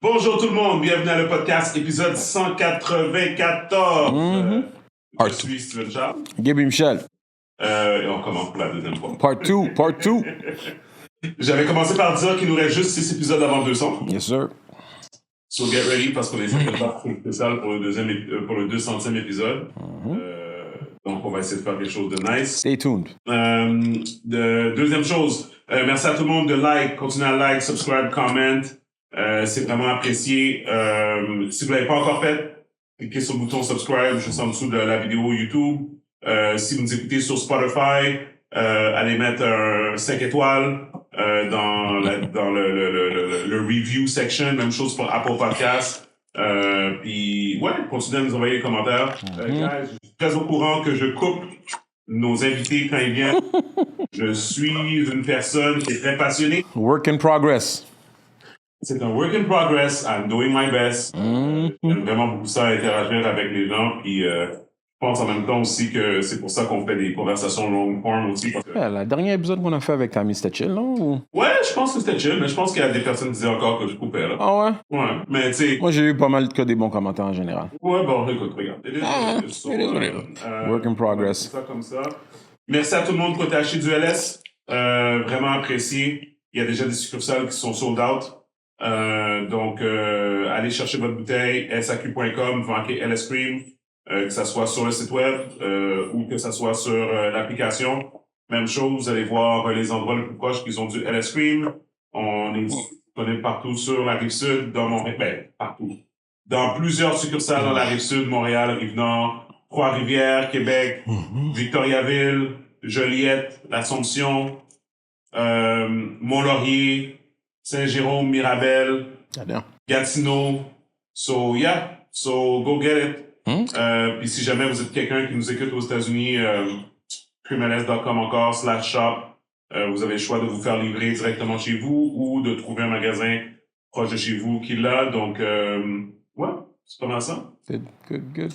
Bonjour tout le monde, bienvenue à le podcast épisode 194. Je suis Steven Charles. Gaby Michel. Et on commence pour la deuxième fois. Part 2. J'avais commencé par dire qu'il nous reste juste 6 épisodes avant le 200. Yes, sir. So get ready parce qu'on est pas spécial pour le 200e épisode. Donc on va essayer de faire quelque chose de nice. Stay tuned. Deuxième chose, merci à tout le monde de like, continuer à like, subscribe, comment. C'est vraiment apprécié. Si vous l'avez pas encore fait, cliquez sur le bouton subscribe juste en dessous de la vidéo YouTube. Si vous nous écoutez sur Spotify, allez mettre 5 étoiles dans le review section. Même chose pour Apple Podcasts. Puis ouais, continuez à nous envoyer des commentaires. Guys, je suis très au courant que je coupe nos invités quand ils viennent. Je suis une personne qui est très passionnée. Work in progress. C'est un work in progress. I'm doing my best. J'aime vraiment beaucoup ça, interagir avec les gens. Puis je pense en même temps aussi que c'est pour ça qu'on fait des conversations long form aussi. Parce que... Ouais, la dernière épisode qu'on a fait avec Tammy, c'était chill, non? Ou... Ouais, je pense que c'était chill, mais je pense qu'il y a des personnes qui disaient encore que je coupais, là. Ah ouais? Ouais, mais tu sais... Moi, j'ai eu pas mal que des bons commentaires en général. Ouais, bon, écoute, regarde. Work in progress. C'est ça comme ça. Merci à tout le monde côté acheté du LS. Vraiment apprécié. Il y a déjà des succursales qui sont sold out. Donc, allez chercher votre bouteille, saq.com, vous manquez LS Cream, que ça soit sur le site web ou que ça soit sur l'application. Même chose, vous allez voir les endroits les plus proches qui ont du LS Cream. On est disponible partout sur la Rive-Sud, partout. Dans plusieurs succursales dans la Rive-Sud, Montréal, Rive-Nord, Trois-Rivières, Québec, Victoriaville, Joliette, l'Assomption, Mont-Laurier, Saint-Jérôme, Mirabel, Gatineau. So, yeah. So, go get it. Puis si jamais vous êtes quelqu'un qui nous écoute aux États-Unis, creamls.com encore, /shop, vous avez le choix de vous faire livrer directement chez vous ou de trouver un magasin proche de chez vous qui l'a. Donc, ouais, c'est pas mal ça. Good.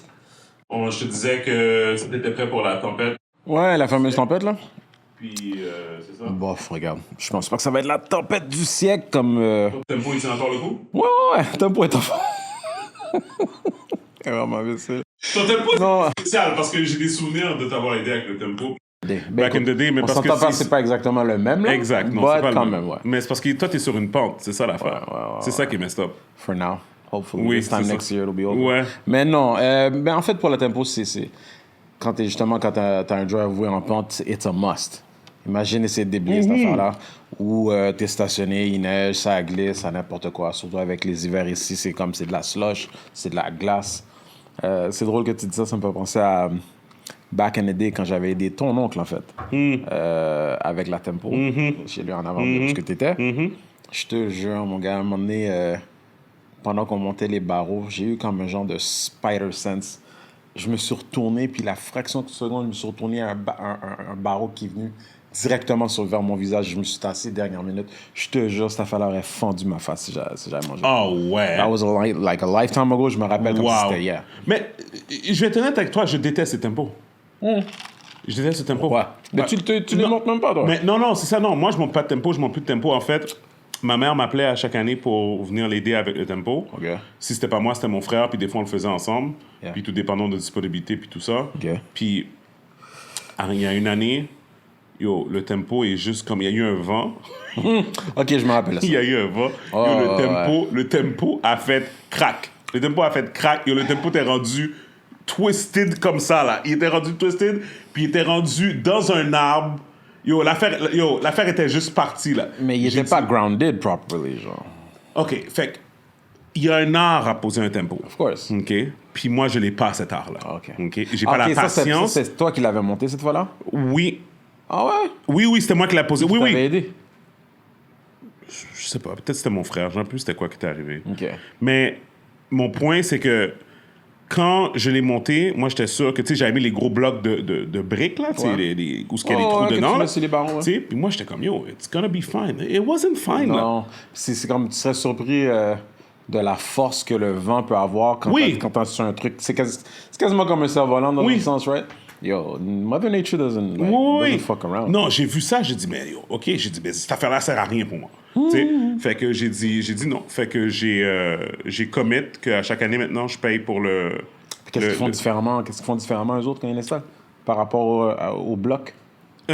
Je te disais que ça était prêt pour la tempête. Ouais, la fameuse tempête, là. Puis, c'est ça. Bof, regarde. Je pense pas que ça va être la tempête du siècle comme... Tempo, il tient encore le coup? Ouais, Tempo est en fond. C'est vraiment imbécile. Ton tempo, c'est spécial parce que j'ai des souvenirs de t'avoir aidé avec le tempo. Back in the day, mais on parce que c'est pas exactement le même, là. Exact, non, c'est pas le même. Ouais. Mais c'est parce que toi, t'es sur une pente, c'est ça l'affaire. C'est ça qui est messed up. For now. Hopefully, oui, this time next year, it'll be over. Ouais. Mais non, en fait, pour le tempo, c'est quand t'as un driveway en pente, it's a must. Imagine essayer de déblayer cette affaire-là, où t'es stationné, il neige, ça glisse, ça n'importe quoi. Surtout avec les hivers ici, c'est de la slush, c'est de la glace. C'est drôle que tu dis ça, ça me fait penser à back in the day, quand j'avais aidé ton oncle, en fait, avec la tempo, chez lui en avant de ce que t'étais. Je te jure, mon gars, à un moment donné, pendant qu'on montait les barreaux, j'ai eu comme un genre de spider sense. Je me suis retourné, puis la fraction de seconde, je me suis retourné à un barreau qui est venu directement vers mon visage. Je me suis tassé dernière minute. Je te jure, cette affaire-là aurait fendu ma face si j'avais mangé. Oh, ouais. That was like a lifetime ago. Je me rappelle comme si c'était hier. Mais je vais être honnête avec toi, je déteste ces tempos. Je déteste ce tempo. Ouais. Mais tu les montes même pas, toi? Mais non, c'est ça, non. Moi, je monte pas de tempo, je monte plus de tempo. En fait, ma mère m'appelait à chaque année pour venir l'aider avec le tempo. Okay. Si c'était pas moi, c'était mon frère, puis des fois, on le faisait ensemble. Yeah. Puis tout dépendant de disponibilité, puis tout ça. Okay. Puis, il y a une année, le tempo est juste comme il y a eu un vent. OK, je me rappelle ça. Il y a eu un vent. Le tempo a fait crack. Le tempo a fait crack. Le tempo t'est rendu twisted comme ça, là. Il était rendu twisted, puis il était rendu dans un arbre. L'affaire était juste partie, là. Mais il était pas grounded properly, genre. OK, fait il y a un art à poser un tempo. Of course. OK? Puis moi, je l'ai pas, cet art-là. OK. J'ai pas la patience. Ça, c'est toi qui l'avais monté cette fois-là? Oui. Ah ouais? Oui, c'était moi qui l'ai posé. Oui. Aidé? Je sais pas. Peut-être c'était mon frère. Je ne sais plus c'était quoi qui était arrivé. OK. Mais mon point, c'est que quand je l'ai monté, moi, j'étais sûr que, tu sais, j'avais mis les gros blocs de briques, là, tu sais, où il y a les trous dedans. Tu les barreaux, ouais. Puis moi, j'étais comme, yo, it's gonna be fine. It wasn't fine, là. Non. C'est comme, tu serais surpris de la force que le vent peut avoir quand t'es sur un truc. C'est quasiment comme un cerf-volant dans le sens, right? Yo, Mother Nature doesn't, like, doesn't fuck around. Non, j'ai vu ça, j'ai dit, mais yo, OK, j'ai dit, mais cette affaire-là sert à rien pour moi. Tu sais, fait que j'ai dit non. Fait que j'ai commit qu'à chaque année maintenant, je paye pour le... Qu'est-ce qu'ils font différemment? Qu'est-ce qu'ils font différemment eux autres quand ils l'installent par rapport au bloc? Tu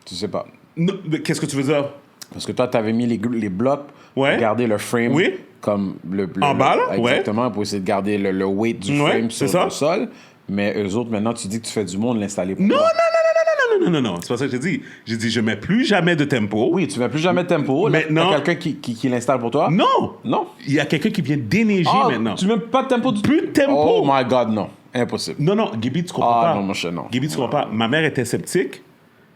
sais pas. Non, qu'est-ce que tu veux dire? Parce que toi, tu avais mis les blocs Ouais. pour garder le frame comme le en bas, là? Exactement, pour essayer de garder le weight du frame sur le sol. Mais eux autres, maintenant, tu dis que tu fais du monde l'installer pour Non, toi. non. C'est pas ça que j'ai dit. J'ai dit, je mets plus jamais de tempo. Oui, tu mets plus jamais de tempo. Maintenant... T'as quelqu'un qui l'installe pour toi? Non! Non? Il y a quelqu'un qui vient déneiger maintenant. Tu mets pas de tempo du tout? Plus de tempo! Oh my God, non. Impossible. Non, Gibi, tu comprends pas. Ah non, mon cher, non. Gibi, tu comprends pas. Ma mère était sceptique,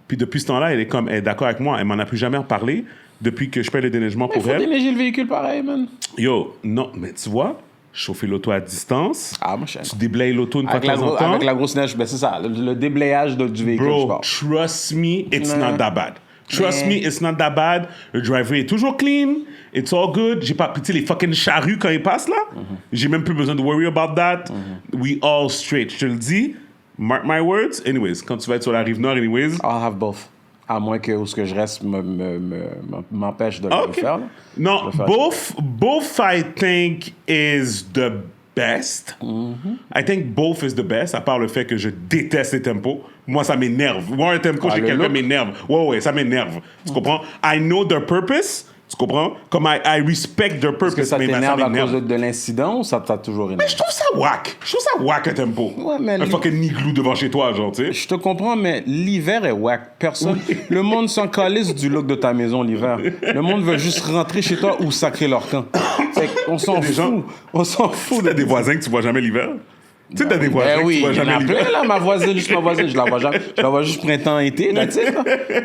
puis depuis ce temps-là, elle est d'accord avec moi. Elle m'en a plus jamais reparlé depuis que je paie le déneigement pour Il faut elle. déneiger le véhicule pareil, man. Yo, non, mais tu vois, chauffer l'auto à distance. Ah, mon cher. Tu déblayes l'auto une fois de temps en temps. Avec la grosse neige, ben c'est ça, le déblayage du véhicule, je Bro, parle. trust me, it's not that bad. Trust me, it's not that bad. Le driveway est toujours clean. It's all good. J'ai pas pitié les fucking charrues quand ils passent là. J'ai même plus besoin de worry about that. We all straight. Je te le dis. Mark my words. Anyways, quand tu vas être sur la rive nord, anyways. I'll have both. À moins que où ce que je reste m'empêche de le faire. Là. Non, both I think is the best. I think both is the best, à part le fait que je déteste les tempos. Moi, ça m'énerve. Moi, un tempo chez quelqu'un m'énerve. Ouais, ça m'énerve. Tu comprends? I know their purpose. Tu comprends? Comme I respect their purpose. Est-ce que ça mais t'énerve à cause de l'incident ou ça t'a toujours énervé? Mais je trouve ça whack. Je trouve ça whack, un tempo. Ouais, mais un fucking igloo devant chez toi, genre, tu sais. Je te comprends, mais l'hiver est whack. Personne... Le monde s'en calisse du look de ta maison l'hiver. Le monde veut juste rentrer chez toi ou sacrer leur camp. On s'en fout. On s'en fout. T'as des voisins que tu vois jamais l'hiver? Tu sais, t'as des voisins que tu vois jamais l'hiver. Plein, là, ma voisine, je la vois jamais. Je la vois juste printemps-été, là, tu sais.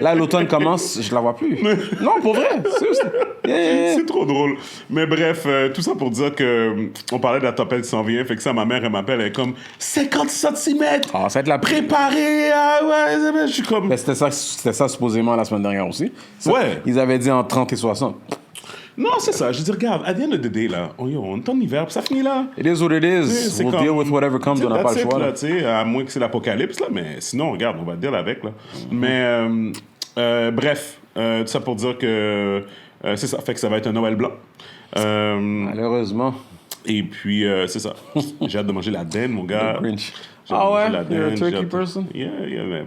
Là, l'automne commence, je la vois plus. Non, pour vrai. C'est trop drôle. Mais bref, tout ça pour dire que on parlait de la tempête qui s'en vient. Fait que ça, ma mère, elle m'appelle, elle est comme 50 cm. Ah, ça va être la préparé. Je suis comme. Ben, c'était ça supposément la semaine dernière aussi. Ça, ouais. Ils avaient dit entre 30 et 60. Non, c'est ça. Je dis, regarde, à the end of the day, là, on est en hiver, puis ça finit là. It is what it is. We'll deal with whatever comes, on n'a pas le choix. Là, à moins que c'est l'apocalypse, là, mais sinon, regarde, on va deal avec, là. Mais, bref, tout ça pour dire que c'est ça. Fait que ça va être un Noël blanc. Malheureusement. Et puis, c'est ça. J'ai hâte de manger la dinde, mon gars. The Grinch. Ah ouais? You're a turkey person? Yeah, mais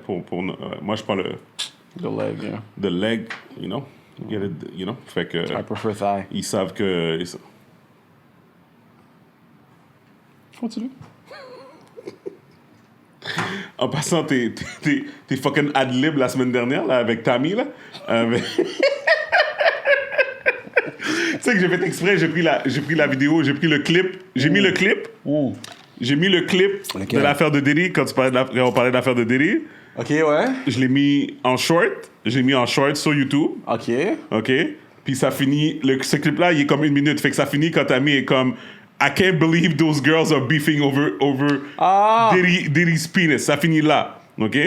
moi, je prends The leg, yeah. The leg, you know? Get it, you know? Fait que... I prefer thigh. Ils savent que... Continue. En passant, t'es fucking ad-lib la semaine dernière, là, avec Tammy, là. Tu sais que j'ai fait exprès, j'ai pris la vidéo, j'ai pris le clip, j'ai mis le clip. J'ai mis le clip de l'affaire de Diddy, quand on parlait de l'affaire de Diddy. OK, ouais. Je l'ai mis en short. J'ai mis en short sur YouTube. OK. Puis ça finit... Ce clip-là, il est comme 1 minute. Fait que ça finit quand Tammy est comme... I can't believe those girls are beefing over Diddy's penis. Ça finit là. OK?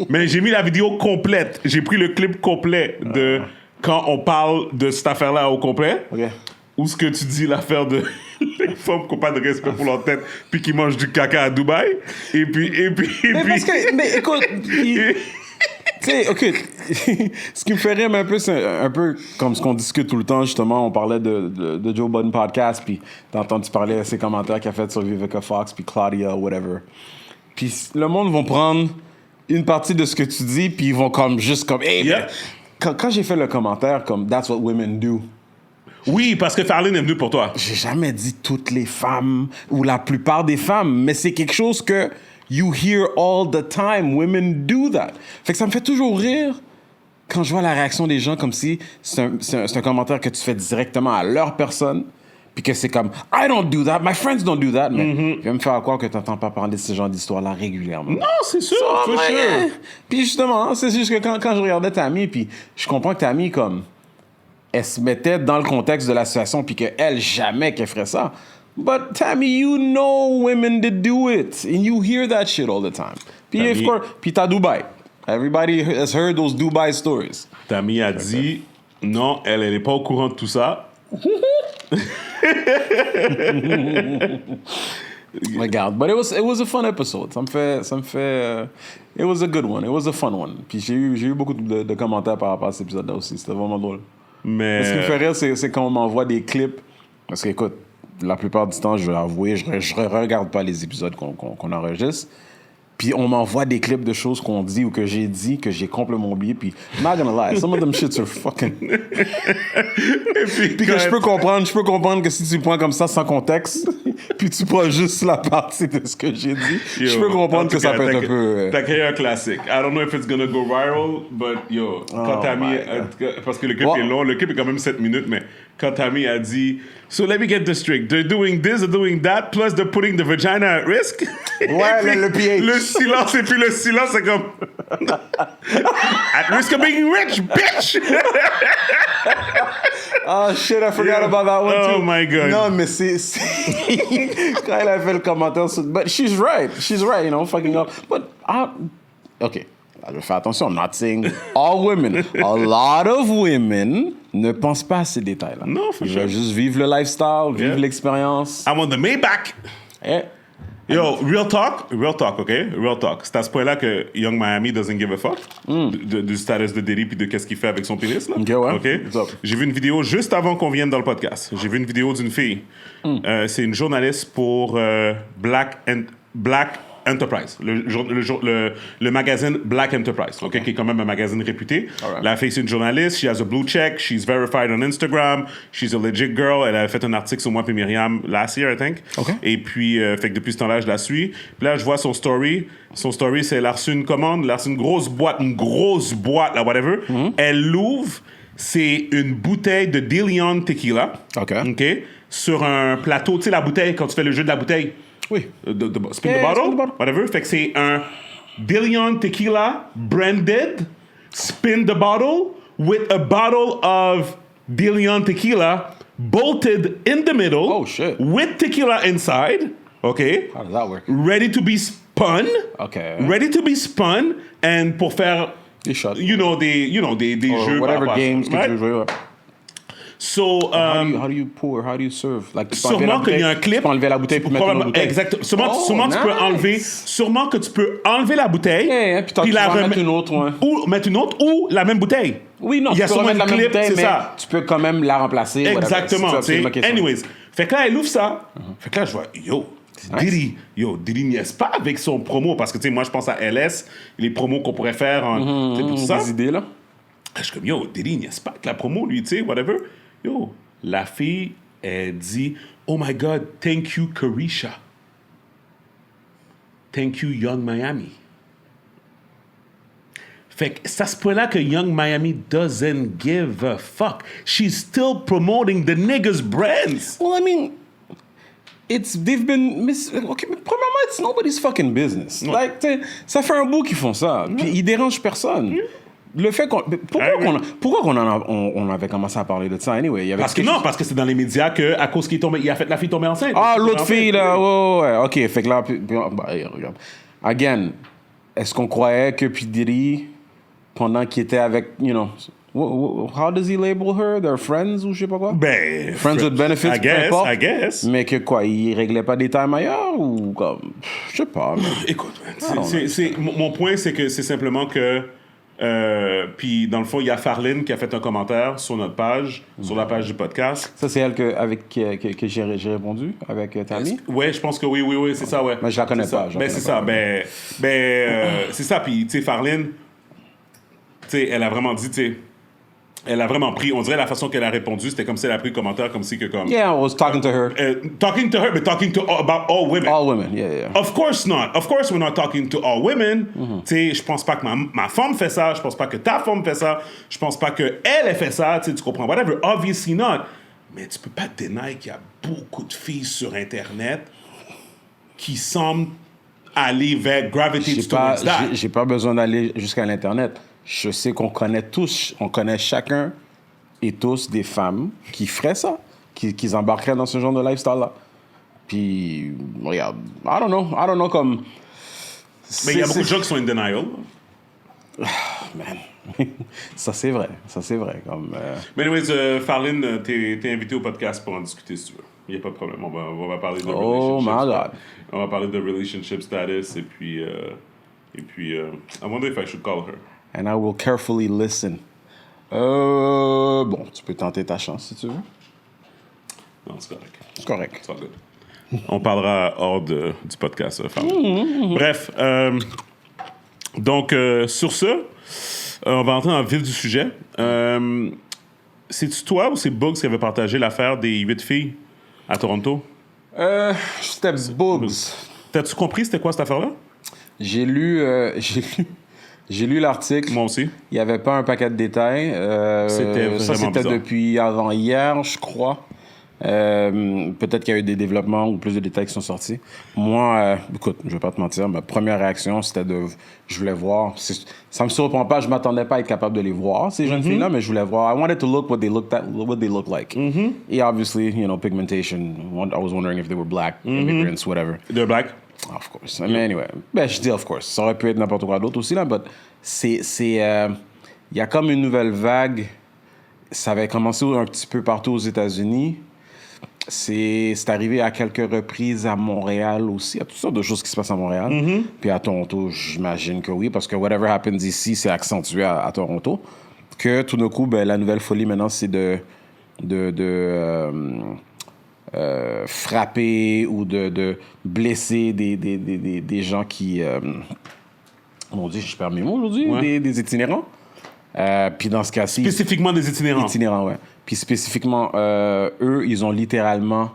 Mais j'ai mis la vidéo complète. J'ai pris le clip complet de... Quand on parle de cette affaire-là au complet. OK. Où ce que tu dis l'affaire de... les femmes qui n'ont pas de respect pour leur tête puis qui mangent du caca à Dubaï. Et puis... Mais écoute... Tu sais, OK, ce qui me fait rire un peu, c'est un peu comme ce qu'on discute tout le temps, justement. On parlait de Joe Budden podcast, puis t'as entendu parler de ses commentaires qu'il a fait sur Vivica Fox, puis Claudia, whatever. Puis le monde va prendre une partie de ce que tu dis, puis ils vont comme juste comme... Hey, yeah. Quand j'ai fait le commentaire comme « That's what women do », oui, parce que Farlene est venue pour toi. j'ai jamais dit toutes les femmes ou la plupart des femmes, mais c'est quelque chose que you hear all the time. Women do that. Fait que ça me fait toujours rire quand je vois la réaction des gens comme si c'est un commentaire que tu fais directement à leur personne, puis que c'est comme I don't do that, my friends don't do that. Mais je vais me faire croire que tu n'entends pas parler de ce genre d'histoire-là régulièrement. Non, c'est sûr, c'est sûr. Puis justement, c'est juste que quand je regardais Tammy, puis je comprends que Tammy, comme, elle se mettait dans le contexte de la situation, puis qu'elle, jamais qu'elle ferait ça. But Tammy, you know women that do it. And you hear that shit all the time. Puis, of course, puis t'as Dubaï. Everybody has heard those Dubai stories. Tammy a dit, non, elle n'est pas au courant de tout ça. Regarde, but it was a fun episode. Ça me fait, it was a good one. It was a fun one. Puis j'ai eu beaucoup de commentaires par rapport à cet épisode-là aussi. C'était vraiment drôle. Mais... Ce qui me fait rire, c'est quand on m'envoie des clips. Parce que, écoute, la plupart du temps, je vais avouer, je regarde pas les épisodes qu'on enregistre. Puis on m'envoie des clips de choses qu'on dit ou que j'ai complètement oublié. Puis, not gonna lie, some of them shits are fucking... puis que je peux comprendre que si tu le prends comme ça, sans contexte, puis tu prends juste la partie de ce que j'ai dit, je peux comprendre que ça peut être un peu... T'as créé un classique. I don't know if it's gonna go viral, but yo, quand Tammy... parce que le clip est long, le clip est quand même 7 minutes, mais quand Tammy a dit... So let me get this straight. They're doing this, they're doing that, plus they're putting the vagina at risk. Ouais, le pH. Le silence, et puis le silence, c'est comme... At risk of being rich, bitch! Oh shit, I forgot about that one too. Oh my God. Non, mais c'est... Quand elle a fait le commentaire sur... But she's right, you know, fucking up. But, OK, je vais faire attention, I'm not saying all women. A lot of women ne pensent pas à ces détails-là. Non, for Ils sure. veulent juste vivre le lifestyle, vivre l'expérience. I want the Maybach! Eh, Yo, real talk, OK? Real talk. C'est à ce point-là que Young Miami doesn't give a fuck du status de Diddy puis de qu'est-ce qu'il fait avec son pénis, là. OK, ouais. OK? What's up? J'ai vu une vidéo juste avant qu'on vienne dans le podcast. J'ai vu une vidéo d'une fille. C'est une journaliste pour Black Enterprise, le magazine Black Enterprise, okay, qui est quand même un magazine réputé. Alright. La fille, c'est une journaliste. She has a blue check. She's verified on Instagram. She's a legit girl. Elle a fait un article sur moi et Myriam last year, I think. Okay. Et puis, fait que depuis ce temps-là, je la suis. Puis là, je vois son story. Son story, c'est elle a reçu une commande. Elle a reçu une grosse boîte, là, whatever. Elle l'ouvre. C'est une bouteille de De Leon Tequila. OK. Sur un plateau. Tu sais, la bouteille, quand tu fais le jeu de la bouteille. oui. Spin Yeah, the bottle, spin the bottle. whatever. Fait que c'est un De Leon Tequila branded spin the bottle with a bottle of De Leon Tequila bolted in the middle. Oh, shit. With tequila inside. Okay. How does that work? Ready to be spun. Okay. Ready to be spun and pour faire Des shots. des jeux Whatever par rapport à ça, games que right? tu veux jouer. Ouais. So, How do you pour? How do you serve? Like, tu peux enlever sûrement la qu'il y a un bouteille, clip. Tu peux enlever la bouteille puis mettre une autre bouteille. Exactement. Sûrement Oh, tu peux nice. enlever. Sûrement que tu peux enlever la bouteille. Yeah, puis tu vas mettre une autre, ouais. Ou mettre une autre ou la même bouteille. Oui, non, Il y a tu peux sûrement remettre la une même clip, bouteille, c'est mais ça. tu peux quand même la remplacer. whatever. Exactement. C'est tu sais. absolument question. Anyways. Fait que là, elle ouvre ça. Fait que là, je vois, nice. Diddy niaise pas avec son promo. Parce que, tu sais, moi, je pense à LS, les promos qu'on pourrait faire, tu sais, pour ça. Des idées, là. Je suis comme, Diddy niaise pas avec la promo, lui, tu sais, whatever. La fille, elle dit, oh my God, thank you, Carisha. Thank you, Young Miami. Fait que c'est à ce point-là que Young Miami doesn't give a fuck. She's still promoting the niggas' brands. Well, I mean, they've been okay, mais premièrement, it's nobody's fucking business. Ouais. Like, ça fait un bout qu'ils font ça. Puis ils dérangent personne. Le fait qu'on... Pourquoi on avait commencé à parler de ça, anyway? Il y avait Parce que c'est dans les médias qu'à cause il a fait la fille tomber enceinte. l'autre fille, là, ouais. OK, fait que là... regarde. Again, est-ce qu'on croyait que P. Diddy, pendant qu'il était avec, how does he label her? They're friends ou je sais pas quoi? Ben... Friends with benefits, peu importe. I guess. Mais que quoi, il réglait pas des times ailleurs ou comme... Je sais pas. Mais... Écoute, mon point, c'est que c'est simplement que... puis, dans le fond, il y a Farline qui a fait un commentaire sur notre page, sur la page du podcast. Ça, c'est elle que j'ai répondu avec Tammy? Ouais, je pense que oui, c'est ça, ouais. Mais je la connais C'est ça. pas. C'est ça. C'est ça. Puis, tu sais, Farline, tu sais, elle a vraiment dit, tu sais, elle a vraiment pris, on dirait la façon qu'elle a répondu, c'était comme si elle a pris le commentaire, comme si que comme... Yeah, I was talking to her. Talking to her, but talking to about all women. All women, yeah. Of course not. Of course we're not talking to all women. Tu sais, je pense pas que ma femme fait ça. Je pense pas que ta femme fait ça. Je pense pas que elle fait ça. Tu comprends? Whatever. Obviously not. Mais tu peux pas deny qu'il y a beaucoup de filles sur Internet qui semblent aller vers gravitate towards that. J'ai pas besoin d'aller jusqu'à l'Internet. Je sais qu'on connaît chacun et tous des femmes qui feraient ça, qui embarqueraient dans ce genre de lifestyle-là. Puis, regarde, I don't know comme... Mais il y a beaucoup de gens qui sont in denial. Man, ça c'est vrai, comme... Mais anyways, Farline, t'es invité au podcast pour en discuter si tu veux. Il n'y a pas de problème. On va parler de Oh my God. On va parler de relationship status et puis, I wonder if I should call her. And I will carefully listen. Bon, tu peux tenter ta chance si tu veux. Non, c'est correct. C'est correct. C'est all good. On parlera hors du podcast. Bref, donc sur ce, on va entrer dans le vif du sujet. C'est-tu toi ou c'est Bugs qui avait partagé l'affaire des 8 filles à Toronto? C'était Bugs. T'as-tu compris c'était quoi cette affaire-là? J'ai lu l'article. Moi aussi. Il n'y avait pas un paquet de détails. C'était vraiment c'était bizarre. depuis avant hier, je crois. Peut-être qu'il y a eu des développements ou plus de détails qui sont sortis. Moi, écoute, je vais pas te mentir, ma première réaction, c'était je voulais voir. Ça me surprend pas, je m'attendais pas à être capable de les voir, ces jeunes filles-là, mais je voulais voir. I wanted to look what they look like. Et obviously, pigmentation. I was wondering if they were black, immigrants, whatever. They're black? Of course. Mais anyway, je dis of course. Ça aurait pu être n'importe quoi d'autre aussi, là, mais il y a comme une nouvelle vague. Ça avait commencé un petit peu partout aux États-Unis. C'est arrivé à quelques reprises à Montréal aussi. Il y a toutes sortes de choses qui se passent à Montréal. Puis à Toronto, j'imagine que oui, parce que whatever happens ici, c'est accentué à Toronto. Que tout d'un coup, la nouvelle folie maintenant, c'est de frapper ou de blesser des gens qui... mon Dieu, je perds mes mots aujourd'hui. Ouais. Des itinérants. Puis dans ce cas-ci... Spécifiquement des itinérants. Itinérants, ouais. Puis spécifiquement, eux, ils ont littéralement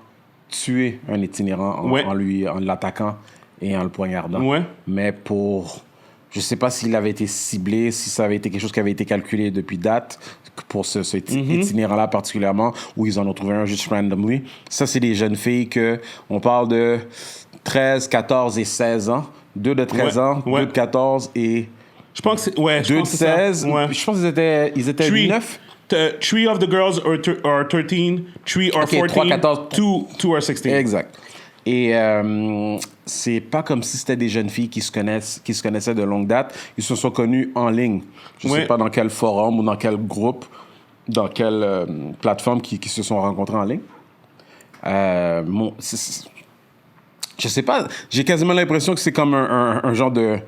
tué un itinérant en l'attaquant et en le poignardant. Ouais. Mais je sais pas s'il avait été ciblé, si ça avait été quelque chose qui avait été calculé depuis date pour ce itinérant-là particulièrement, où ils en ont trouvé un juste randomly. Ça, c'est des jeunes filles on parle de 13, 14 et 16 ans. 2 de 13 ans, 2 de 14 et... Je pense que c'est... 2 de 16. Ouais. Je pense qu'ils étaient 9. 3 of the girls are 13, 3 are 14, 3, 14. 2 are 16. Exact. Et c'est pas comme si c'était des jeunes filles qui se connaissaient de longue date. Ils se sont connus en ligne. Je sais pas dans quel forum ou dans quel groupe, dans quelle plateforme qui se sont rencontrés en ligne. Je sais pas. J'ai quasiment l'impression que c'est comme un genre de...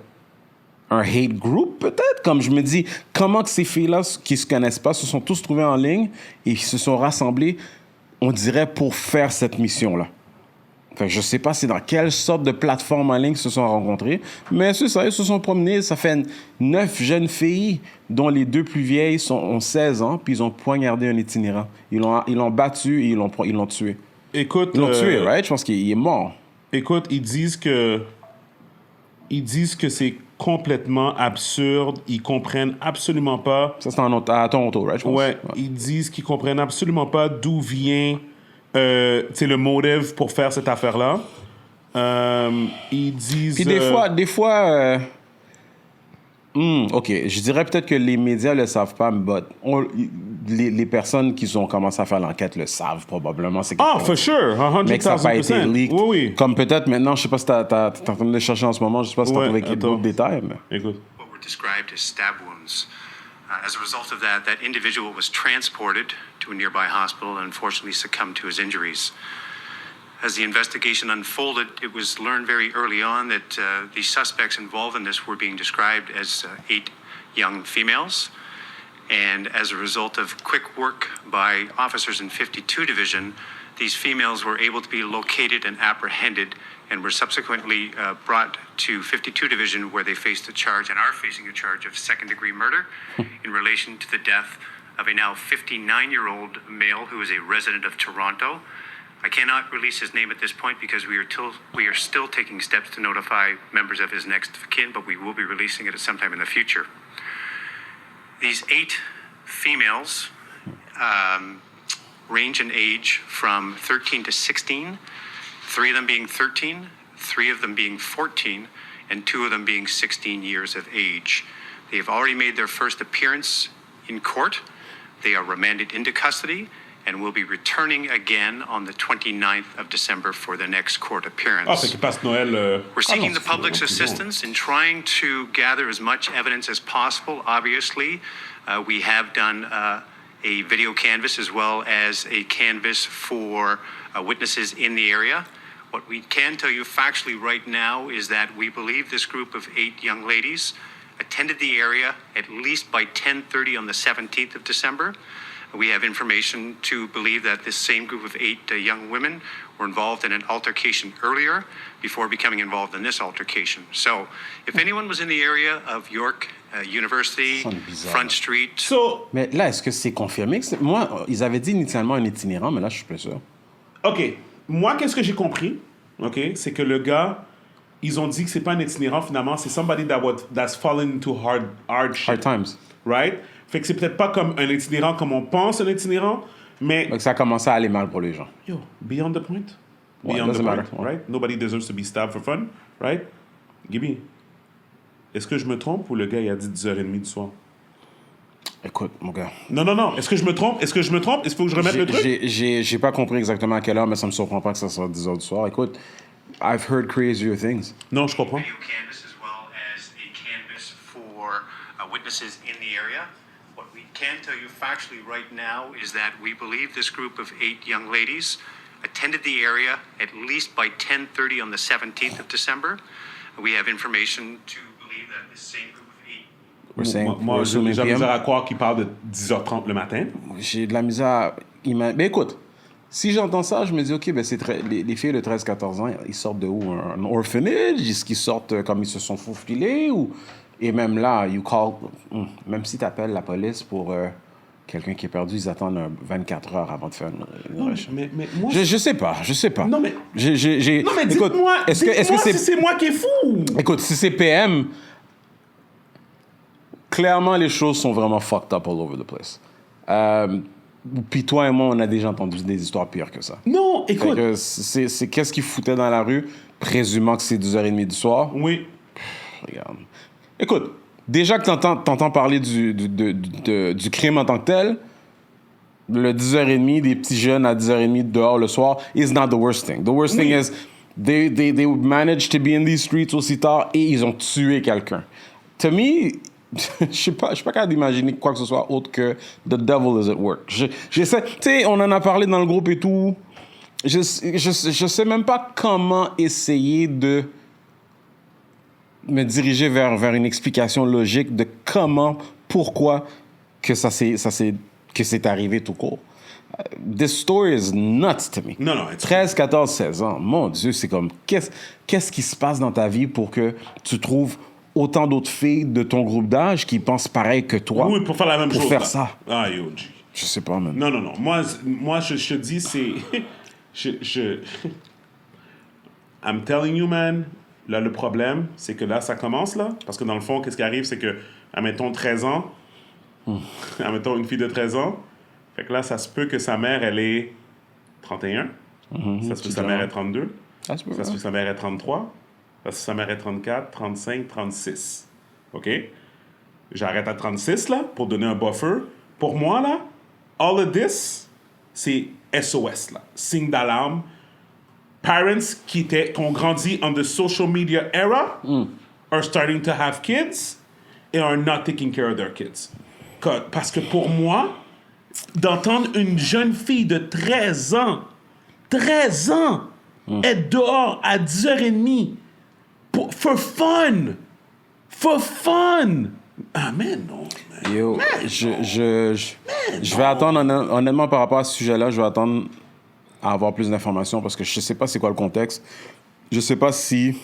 un hate group, peut-être. Comme je me dis, comment que ces filles-là, qui se connaissent pas, se sont tous trouvées en ligne et se sont rassemblées, on dirait, pour faire cette mission-là. Enfin, je sais pas c'est dans quelle sorte de plateforme en ligne ils se sont rencontrés, mais c'est ça, ils se sont promenés. Ça fait 9 jeunes filles, dont les 2 plus vieilles ont 16 ans, puis ils ont poignardé un itinérant. Ils l'ont battu et ils l'ont tué. Écoute... Ils l'ont tué, right? Je pense qu'il est mort. Écoute, ils disent que c'est complètement absurde. Ils comprennent absolument pas. Ça, c'est à Toronto, right? Je pense. Ouais, ils disent qu'ils comprennent absolument pas d'où vient le motive pour faire cette affaire-là. Ils disent... Puis des fois OK, je dirais peut-être que les médias le savent pas, mais les personnes qui ont commencé à faire l'enquête le savent probablement. for sure, 100,000%. Mais que ça n'a pas été leaked. Oui. Comme peut-être maintenant, je sais pas si t'es en train de chercher en ce moment, je sais pas si t'as trouvé d'autres détails. Mais... Écoute. What were described as stab wounds. As a result of that individual was transported to a nearby hospital and unfortunately succumbed to his injuries. As the investigation unfolded, it was learned very early on that the suspects involved in this were being described as 8 young females. And as a result of quick work by officers in 52 Division, these females were able to be located and apprehended and were subsequently brought to 52 Division, where they faced a charge and are facing a charge of second-degree murder in relation to the death of a now 59-year-old male who is a resident of Toronto. I cannot release his name at this point because we are still taking steps to notify members of his next of kin, but we will be releasing it at some time in the future. These 8 females range in age from 13 to 16, 3 of them being 13, 3 of them being 14, and 2 of them being 16 years of age. They have already made their first appearance in court. They are remanded into custody and will be returning again on the 29th of December for the next court appearance. Fait qu'il passe Noël... We're seeking the public's assistance in trying to gather as much evidence as possible. Obviously, we have done a video canvas as well as a canvas for witnesses in the area. What we can tell you factually right now is that we believe this group of 8 young ladies attended the area at least by 10:30 on the 17th of December. We have information to believe that this same group of 8 young women were involved in an altercation earlier before becoming involved in this altercation. So, if anyone was in the area of York University, Front Street... So, Mais là, est-ce que c'est confirmé? Moi, ils avaient dit initialement un itinérant, mais là, je suis plus sûr. OK. Moi, qu'est-ce que j'ai compris? OK? C'est que le gars, ils ont dit que c'est pas un itinérant, finalement. C'est somebody that's fallen into hardship. Hard times. Right? Fait que c'est peut-être pas comme un itinérant comme on pense un itinérant, mais... Donc, ça a commencé à aller mal pour les gens. Yo, beyond the point. Ouais, Beyond the doesn't point, matter, ouais. right? Nobody deserves to be stabbed for fun, right? Gibby, est-ce que je me trompe ou le gars, il a dit 10h30 du soir? Écoute, mon gars. Non. Est-ce que je me trompe? Est-ce qu'il faut que je remette le truc? J'ai pas compris exactement à quelle heure, mais ça me surprend pas que ça soit 10h du soir. Écoute, I've heard crazier things. Non, je comprends. Video canvas as well as a canvas for witnesses in the area. What we can tell you factually right now is that we believe this group of 8 young ladies attended the area at least by 10:30 on the 17th of December. We have information to believe that this same group of 8... We're saying, Moi, we're j'ai assuming déjà PM. misère à croire qu'il parle de 10h30 le matin. J'ai de la misère à mais écoute, si j'entends ça, je me dis, OK, ben les filles de 13-14 ans, ils sortent de où? Un orphanage? Est-ce qu'ils sortent comme ils se sont faufilés? Et même là, même si tu appelles la police pour quelqu'un qui est perdu, ils attendent 24 heures avant de faire une recherche. Mais moi... Je sais pas. Non, mais... Non, mais écoute, dites-moi, est-ce que si c'est moi qui est fou! Écoute, si c'est PM, clairement, les choses sont vraiment fucked up all over the place. Puis toi et moi, on a déjà entendu des histoires pires que ça. Non, Fait écoute... que c'est qu'est-ce qu'ils foutaient dans la rue, présumant que c'est 10h30 du soir. Oui. Regarde. Écoute, déjà que t'entends parler du crime en tant que tel, le 10h30, des petits jeunes à 10h30 dehors le soir, is not the worst thing. The worst thing is, they managed to be in these streets aussi tard et ils ont tué quelqu'un. To me, je suis pas capable d'imaginer quoi que ce soit autre que the devil is at work. J'essaie, tu sais, on en a parlé dans le groupe et tout. Je sais même pas comment essayer de me diriger vers une explication logique de pourquoi que c'est arrivé tout court. This story is nuts to me. Non, 13, 14, 16 ans. Mon Dieu, c'est comme, qu'est-ce qui se passe dans ta vie pour que tu trouves autant d'autres filles de ton groupe d'âge qui pensent pareil que toi? Oui, pour faire la même chose. Pour faire là. ça. Ah, yo, G. Je sais pas, man. Non. Moi, je te dis, c'est... I'm telling you, man, là, le problème, c'est que là, ça commence, là. Parce que dans le fond, qu'est-ce qui arrive, c'est que, admettons, 13 ans, admettons, une fille de 13 ans, fait que là, ça se peut que sa mère, elle est 31. Ça se peut que sa mère est 32. Ça se peut, Ça se peut que sa mère est 33. Ça se peut que sa mère est 34, 35, 36. OK? J'arrête à 36, là, pour donner un buffer. Pour moi, là, all of this, c'est SOS, là. Signe d'alarme. Parents qui ont grandi on the social media era are starting to have kids and are not taking care of their kids. Parce que pour moi, d'entendre une jeune fille de 13 ans être dehors à 10h30 for fun. Ah, man, non. Man. Yo, je vais attendre, honnêtement, par rapport à ce sujet-là, je vais attendre à avoir plus d'informations parce que je sais pas c'est quoi le contexte. Je sais pas si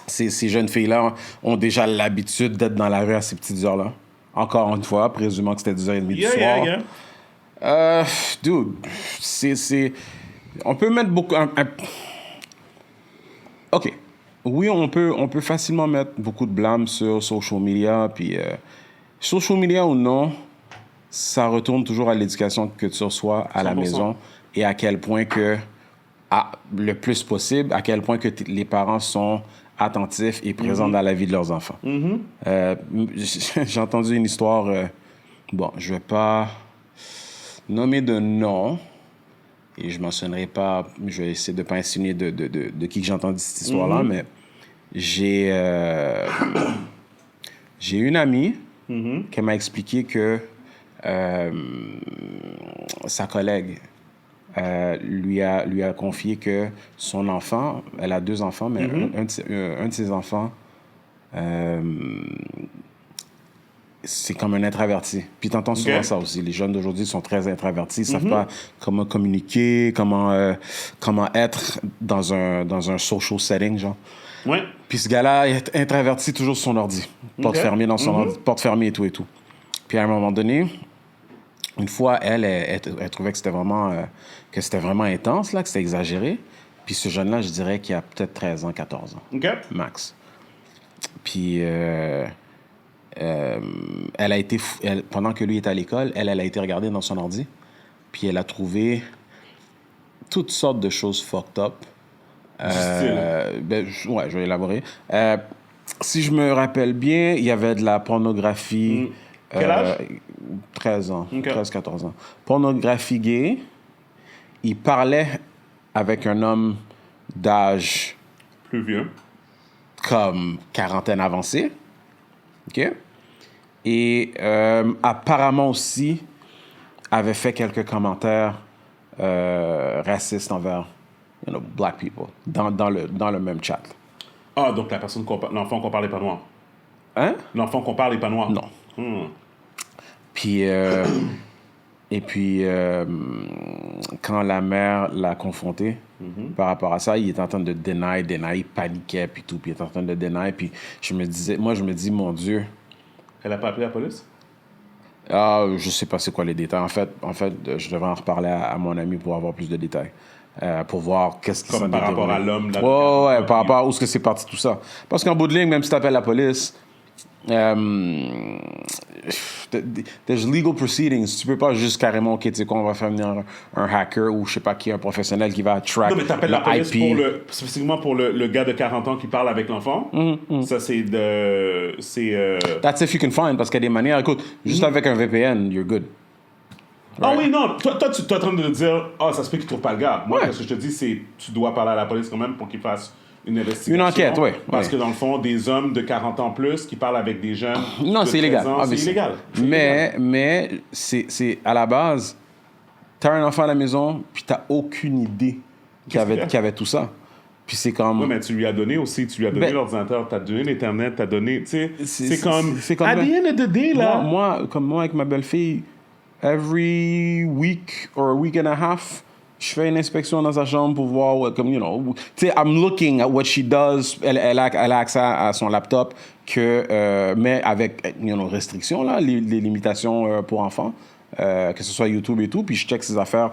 ces jeunes filles-là ont déjà l'habitude d'être dans la rue à ces petites heures-là. Encore une fois, présumant que c'était 10h30 du soir. Dude, c'est... On peut mettre beaucoup... OK. Oui, on peut facilement mettre beaucoup de blâme sur social media, puis social media ou non, ça retourne toujours à l'éducation que tu reçois à la 100%. maison et à quel point que, le plus possible, à quel point que les parents sont attentifs et présents dans la vie de leurs enfants. J'ai entendu une histoire, bon, je vais pas nommer de nom, et je mentionnerai pas, je vais essayer de pas insinuer de qui que j'ai entendu cette histoire-là, mais j'ai une amie qui m'a expliqué que sa collègue lui a confié que son enfant, elle a 2 enfants, mais un de ses enfants, c'est comme un introverti. Puis t'entends souvent ça aussi. Les jeunes d'aujourd'hui sont très introvertis. Ils savent pas comment communiquer, comment être dans un social setting, genre. Ouais. Puis ce gars-là est introverti toujours sur son ordi. Porte fermée dans son ordi, porte fermée et tout et tout. Puis à un moment donné, une fois, elle trouvait que c'était vraiment intense, là, que c'était exagéré. Puis ce jeune-là, je dirais qu'il a peut-être 13 ans, 14 ans. OK. Max. Puis elle a été... pendant que lui était à l'école, elle a été regarder dans son ordi. Puis elle a trouvé toutes sortes de choses fucked up. Ouais, je vais élaborer. Si je me rappelle bien, il y avait de la pornographie... Quel âge? 13 ans, Okay. 13-14 ans. Pornographie gay. Il parlait avec un homme d'âge Plus vieux. comme quarantaine avancée. OK? Et apparemment aussi avait fait quelques commentaires racistes envers black people dans le même chat. Ah, donc l'enfant qu'on parle n'est pas noir. Hein? L'enfant qu'on parle n'est pas noir. Non. Puis, et puis, quand la mère l'a confronté par rapport à ça, il était en train de deny, il paniquait, puis tout, puis il était en train de deny, puis je me dis, mon Dieu. Elle a pas appelé la police? Je sais pas c'est quoi les détails. En fait, je devrais en reparler à mon ami pour avoir plus de détails. Pour voir qu'est-ce qui s'en est Comme par rapport déroulé. à l'homme. Ouais, par rapport à où est-ce que c'est parti tout ça. Parce qu'en bout de ligne, même si tu appelles la police, there's legal proceedings. Tu peux pas juste carrément, OK, tu sais quoi, on va faire venir un hacker ou je sais pas qui, un professionnel qui va track Non, mais t'appelles le la police IP. spécifiquement pour le gars de 40 ans qui parle avec l'enfant. Ça, c'est That's if you can find, parce qu'il y a des manières. Écoute, juste avec un VPN, you're good. Ah oui, non. Toi, tu es en train de dire, ça se peut qu'il trouve pas le gars. Moi, ce que je te dis, c'est tu dois parler à la police quand même pour qu'il fasse une investigation. Une enquête, oui. Parce que dans le fond, des hommes de 40 ans plus qui parlent avec des jeunes. Non, de c'est illégal. 13 ans, c'est illégal. C'est illégal. Mais c'est à la base, t'as un enfant à la maison, puis t'as aucune idée qu'il y avait tout ça. Puis c'est comme... Oui, mais tu lui as donné aussi, tu lui as donné l'ordinateur, tu as donné l'Internet, tu as donné... Tu sais, c'est comme... À the end of the day, là... Moi, avec ma belle-fille, every week or a week and a half, je fais une inspection dans sa chambre pour voir, comme, tu sais, I'm looking at what she does. Elle a accès à son laptop, mais avec, restrictions, là, les limitations pour enfants, que ce soit YouTube et tout, puis je check ses affaires.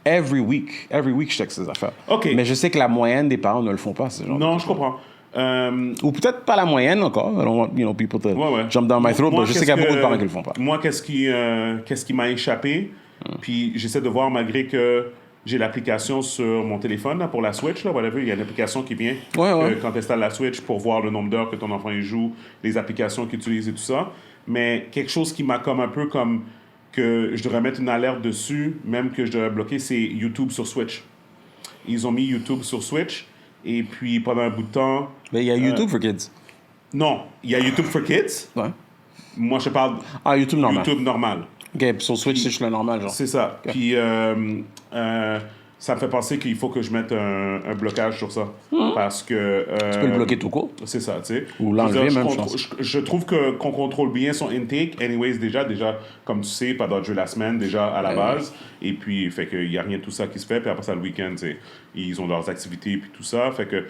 Every week, je check ses affaires. OK. Mais je sais que la moyenne des parents ne le font pas, ce genre. Non, je comprends. Ou peut-être pas la moyenne encore. I don't want, people to jump down my throat, mais je sais qu'il y a beaucoup de parents qui le font pas. Moi, qu'est-ce qui m'a échappé, puis j'essaie de voir, malgré que j'ai l'application sur mon téléphone là, pour la Switch, là, whatever, il y a une application qui vient quand tu installes la Switch pour voir le nombre d'heures que ton enfant y joue, les applications qu'il utilise et tout ça. Mais quelque chose qui m'a comme un peu comme que je devrais mettre une alerte dessus, même que je devrais bloquer, c'est YouTube sur Switch. Ils ont mis YouTube sur Switch, et puis pendant un bout de temps... Mais il y a YouTube for Kids. Non, il y a YouTube for Kids. Ouais. Moi, je parle... YouTube normal. YouTube normal. OK, sur Switch, c'est juste le normal, genre. C'est ça. Okay. Puis, ça me fait penser qu'il faut que je mette un blocage sur ça. Parce que... Tu peux le bloquer tout court. C'est ça, tu sais. Ou l'enlever même, je trouve qu'on contrôle bien son intake. Anyways, déjà, comme tu sais, pas d'autres jeux la semaine, déjà, à la base. Et puis, fait qu'il n'y a rien de tout ça qui se fait. Puis après ça, le week-end, tu sais, ils ont leurs activités puis tout ça. Fait que,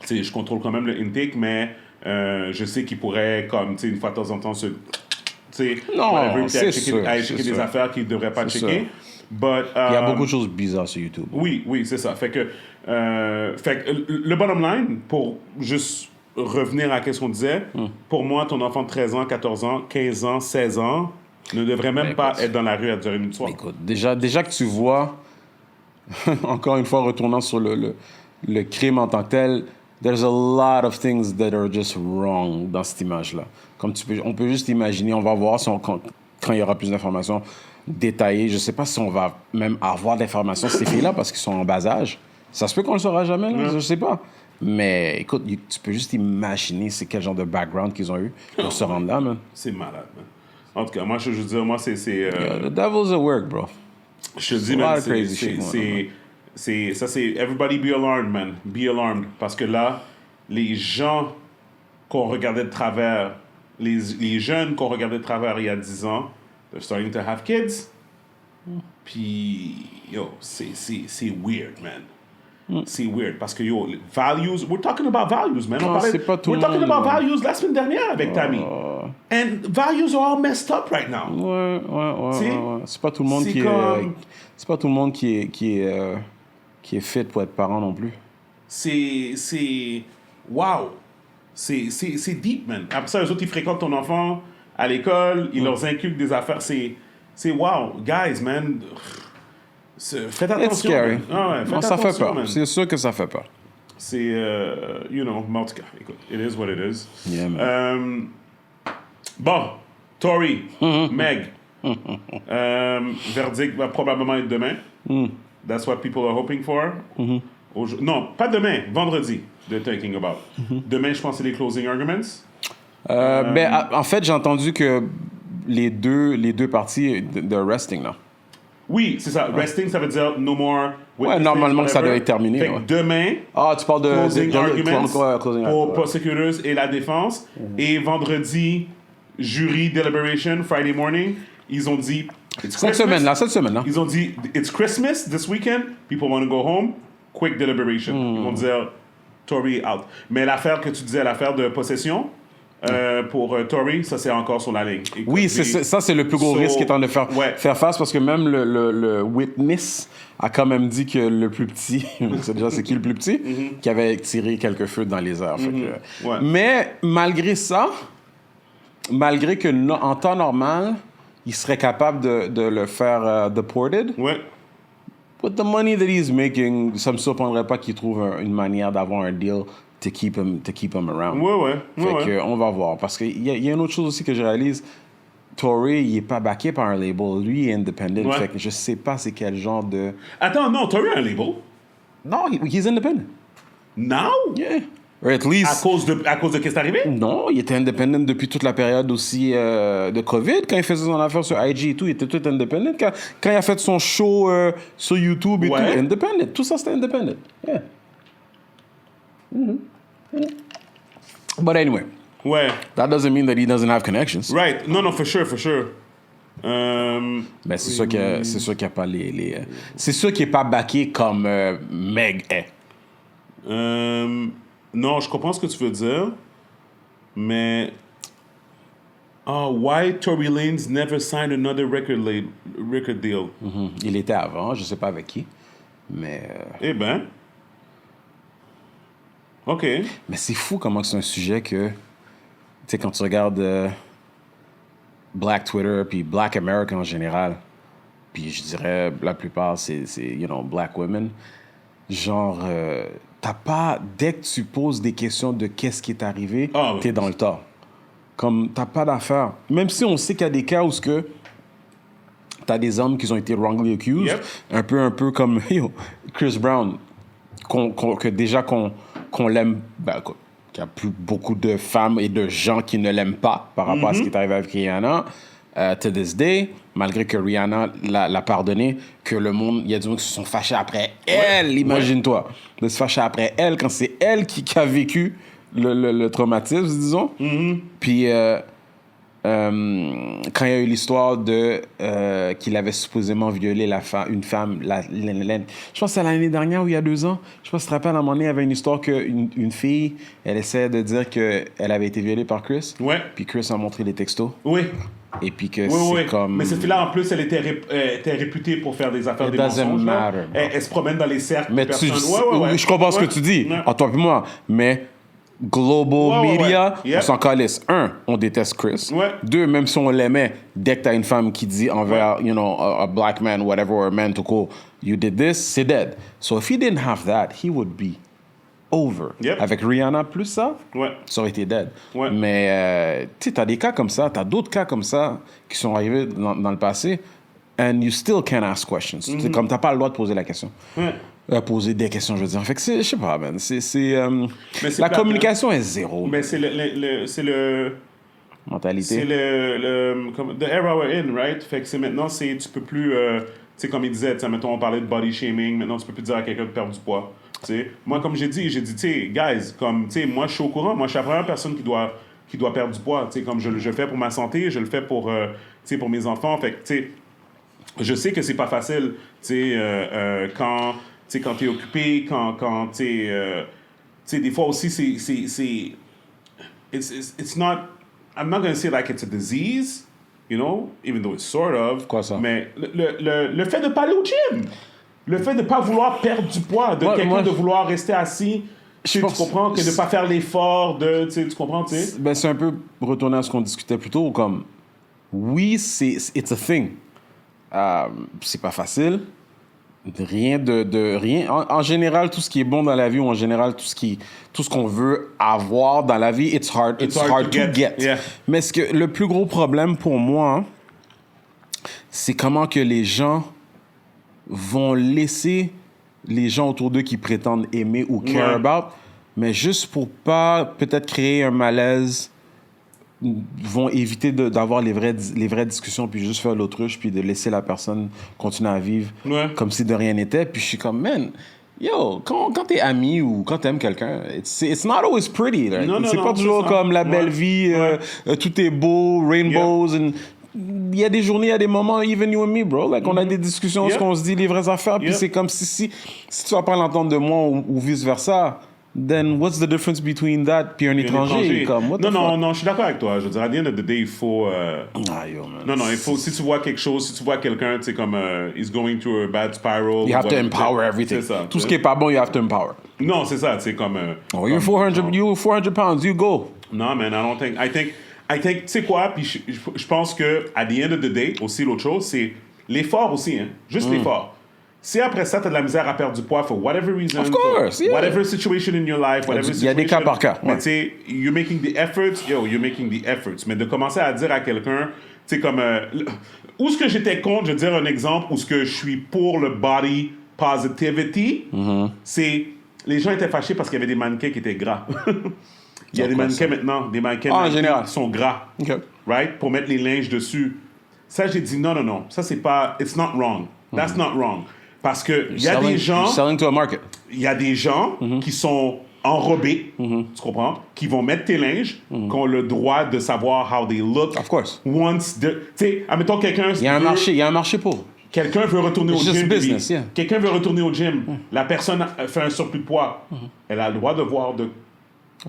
tu sais, je contrôle quand même le intake, mais je sais qu'il pourrait, comme, tu sais, une fois de temps en temps, se... Non, c'est sûr. checker des affaires qu'il ne devrait pas checker. Sûr. But, il y a beaucoup de choses bizarres sur YouTube. Oui, c'est ça. Fait que le bottom line, pour juste revenir à ce qu'on disait, pour moi, ton enfant de 13 ans, 14 ans, 15 ans, 16 ans ne devrait même pas être dans la rue à 10h30 du soir. Écoute, déjà que tu vois, encore une fois, retournant sur le crime en tant que tel, there's a lot of things that are just wrong dans cette image-là. Comme on peut juste imaginer, on va voir quand il y aura plus d'informations détaillées. Je ne sais pas si on va même avoir d'informations sur ces filles-là parce qu'ils sont en bas âge. Ça se peut qu'on ne le saura jamais, là, je ne sais pas. Mais écoute, tu peux juste imaginer c'est quel genre de background qu'ils ont eu pour se rendre là, man. C'est malade, man. En tout cas, moi, je veux dire, moi, c'est The devil's at work, bro. je te dis, a lot man, of crazy shit going c'est everybody be alarmed, man. Be alarmed. Parce que là, les gens qu'on regardait de travers, les jeunes qu'on regardait de travers il y a 10 ans, they're starting to have kids. Puis, yo, c'est weird, man. C'est weird parce que, yo, values, we're talking about values, man. Non, c'est pas tout we're le talking monde, about là. values la semaine dernière avec Tammy. And values are all messed up right now. Ouais. C'est pas tout le monde c'est qui comme- c'est pas tout le monde qui est fit pour être parent non plus. Wow. C'est deep, man. Après ça, eux autres, ils fréquentent ton enfant à l'école, ils leur inculquent des affaires. C'est wow. Guys, man. Faites attention. It's scary. Man. Ah ouais, faites Non, ça fait attention, peur. man. C'est sûr que ça fait peur. C'est, you know, mais en tout cas, écoute, it is what it is. Yeah, man. Bon, Tory, Meg. Verdict va probablement être demain. That's what people are hoping for. Non, pas demain, vendredi, they're thinking about. Demain, je pense que c'est les closing arguments. En fait, j'ai entendu que les deux parties de resting, là. Oui, c'est ça. Resting, ça veut dire no more. Ouais, normalement, que ça whatever. doit être terminé, Fait que ouais. demain, Ah, tu parles de closing arguments closing pour arguments. prosecutors et la défense. Et vendredi, jury deliberation, Friday morning, ils ont dit... it's Cette Christmas. semaine-là. Ils ont dit, it's Christmas this weekend, people want to go home, quick deliberation. Ils vont dire, Tory out. Mais l'affaire que tu disais, l'affaire de possession, pour Tory, ça c'est encore sur la ligne. Écoute, Oui, ça c'est le plus gros risque étant de faire face parce que même le witness a quand même dit que le plus petit, c'est qui le plus petit, qui avait tiré quelques feux dans les airs. Fait que, Ouais. Mais malgré ça, malgré que en temps normal, il serait capable de le faire deported, Ouais. with the money that he's making, ça me surprendrait pas qu'il trouve une manière d'avoir un deal to keep him around. Ouais. Fait que, on va voir. Parce qu'il y a une autre chose aussi que je réalise. Tory, il est pas backé par un label. Lui, il est independent. Ouais. Fait que je sais pas c'est quel genre de... Attends, non, Tory a un label. Non, he's independent. Now? Yeah. Or at À least... cause de qu'est-ce qui est arrivé? Non, il était independent depuis toute la période aussi de COVID. Quand il faisait son affaire sur IG et tout, il était tout independent. Quand il a fait son show sur YouTube et Ouais. tout, independent. Tout ça, c'était independent. Yeah. But anyway, Ouais. that doesn't mean that he doesn't have connections. Right. Non, for sure. Mais c'est sûr qu'il n'y a pas les c'est sûr qu'il n'est pas backé comme Meg est. Non, je comprends ce que tu veux dire, mais why Tory Lanez never signed another record deal? Il était avant, je ne sais pas avec qui. Mais Eh ben, ok. mais c'est fou comment c'est un sujet que, tu sais, quand tu regardes Black Twitter, puis Black America en général, puis je dirais la plupart, c'est you know, Black women, genre, t'as pas, dès que tu poses des questions de qu'est-ce qui est arrivé, Ah, oui. t'es dans le tort. Comme, t'as pas d'affaire. Même si on sait qu'il y a des cas où t'as des hommes qui ont été wrongly accused, Yep. un peu comme yo, Chris Brown, qu'on l'aime, qu'il y a plus beaucoup de femmes et de gens qui ne l'aiment pas par rapport à ce qui est arrivé avec Rihanna. To this day, malgré que Rihanna l'a pardonné, que le monde, il y a du monde qui se sont fâchés après elle, imagine-toi. De se fâcher après elle quand c'est elle qui a vécu le traumatisme, disons. Puis quand il y a eu l'histoire de qu'il avait supposément violé une femme, je pense que c'est l'année dernière ou il y a 2 ans, je sais pas si tu te rappelles, à un moment donné, il y avait une histoire qu'une fille, elle essayait de dire qu'elle avait été violée par Chris. Ouais. Puis Chris a montré les textos. Oui. Et puis que Oui. c'est comme... Mais cette fille-là, en plus, elle était réputée pour faire des affaires, It des doesn't mensonges. là. matter, bro. Elle se promène dans les cercles. Mais de personnes. oui, je comprends ce que tu dis, Ouais. à toi et moi, mais global Ouais. media, Yep. on s'en calisse. 1, on déteste Chris. Ouais. 2, même si on l'aimait, dès que t'as une femme qui dit envers, you know, a black man, whatever, or a man to call, you did this, c'est dead. So if he didn't have that, he would be over. Yep. Avec Rihanna plus ça, Ouais. ça aurait été dead. Ouais. Mais tu sais, t'as des cas comme ça, t'as d'autres cas comme ça qui sont arrivés dans le passé, and you still can't ask questions. C'est comme t'as pas le droit de poser la question. Ouais. Poser des questions, je veux dire. Fait que je sais pas, man. Mais c'est La plate, communication est zéro. Mais c'est le Mentalité. C'est the era we're in, right? Fait que c'est maintenant, tu peux plus, tu sais, comme il disait, tu sais, mettons, on parlait de body shaming, maintenant, tu peux plus dire à quelqu'un de perdre du poids. Tu sais, moi, comme j'ai dit, tu sais, guys, comme, tu sais, moi, je suis au courant, moi, je suis la première personne qui doit perdre du poids, tu sais, comme je le fais pour ma santé, je le fais pour, tu sais, pour mes enfants, fait que, tu sais, je sais que c'est pas facile, tu sais, quand t'es occupé, quand tu sais, des fois aussi, it's not, I'm not going to say like it's a disease, you know, even though it's sort of. Quoi ça? Mais le fait de pas aller au gym, le fait de pas vouloir perdre du poids, de vouloir rester assis, tu comprends, que de pas faire l'effort, tu comprends, tu sais? Ben, c'est un peu retourner à ce qu'on discutait plus tôt, comme, oui, it's a thing. C'est pas facile. Rien rien. En général, tout ce qui est bon dans la vie, ou en général, tout ce qu'on veut avoir dans la vie, it's hard to get. Yeah. Mais le plus gros problème pour moi, c'est comment que les gens vont laisser les gens autour d'eux qui prétendent aimer ou care about, mais juste pour pas peut-être créer un malaise, vont éviter d'avoir les vraies discussions, puis juste faire l'autruche, puis de laisser la personne continuer à vivre comme si de rien n'était. Puis je suis comme, man, yo, quand t'es ami ou quand t'aimes quelqu'un, it's not always pretty. Right? C'est pas toujours comme la belle vie, tout est beau, rainbows, il y a des journées, il y a des moments, even you and me, bro, like on a des discussions, on se dit les vraies affaires, puis c'est comme si tu vas pas l'entendre de moi ou vice-versa, then what's the difference between that puis un étranger? Comme, what the fuck? Non, je suis d'accord avec toi. Je veux dire, à the end of the day, il faut... man. Non, il faut... Si tu vois quelque chose, si tu vois quelqu'un, tu sais, comme... he's going through a bad spiral... You have to empower everything. C'est ça. Tout ce qui est pas bon, you have to empower. Non, c'est ça, tu sais, comme... you're 400 pounds, you go. Non, man, I think, tu sais quoi, puis je pense que, at the end of the day, aussi, l'autre chose, c'est l'effort aussi, hein. Juste l'effort. Si après ça, t'as de la misère à perdre du poids for whatever reason, of course, whatever situation in your life, whatever situation... Il y a des cas par cas. Mais tu sais, you're making the efforts. Mais de commencer à dire à quelqu'un, tu sais, comme... où est-ce que j'étais contre, je vais dire un exemple, où est-ce que je suis pour le body positivity, c'est... Les gens étaient fâchés parce qu'il y avait des mannequins qui étaient gras. Il y a des mannequins maintenant, des mannequins qui sont gras, right? Pour mettre les linges dessus. Ça, j'ai dit non. Ça, c'est pas... It's not wrong. That's not wrong. Parce que il y a des gens... Selling to a market. Il y a des gens qui sont enrobés, tu comprends? Qui vont mettre tes linges, qui ont le droit de savoir how they look. Of course. Once... Tu sais, admettons quelqu'un... Il y a un marché pour. Quelqu'un veut retourner au gym. Business, Quelqu'un veut retourner au gym. La personne fait un surplus de poids. Elle a le droit de voir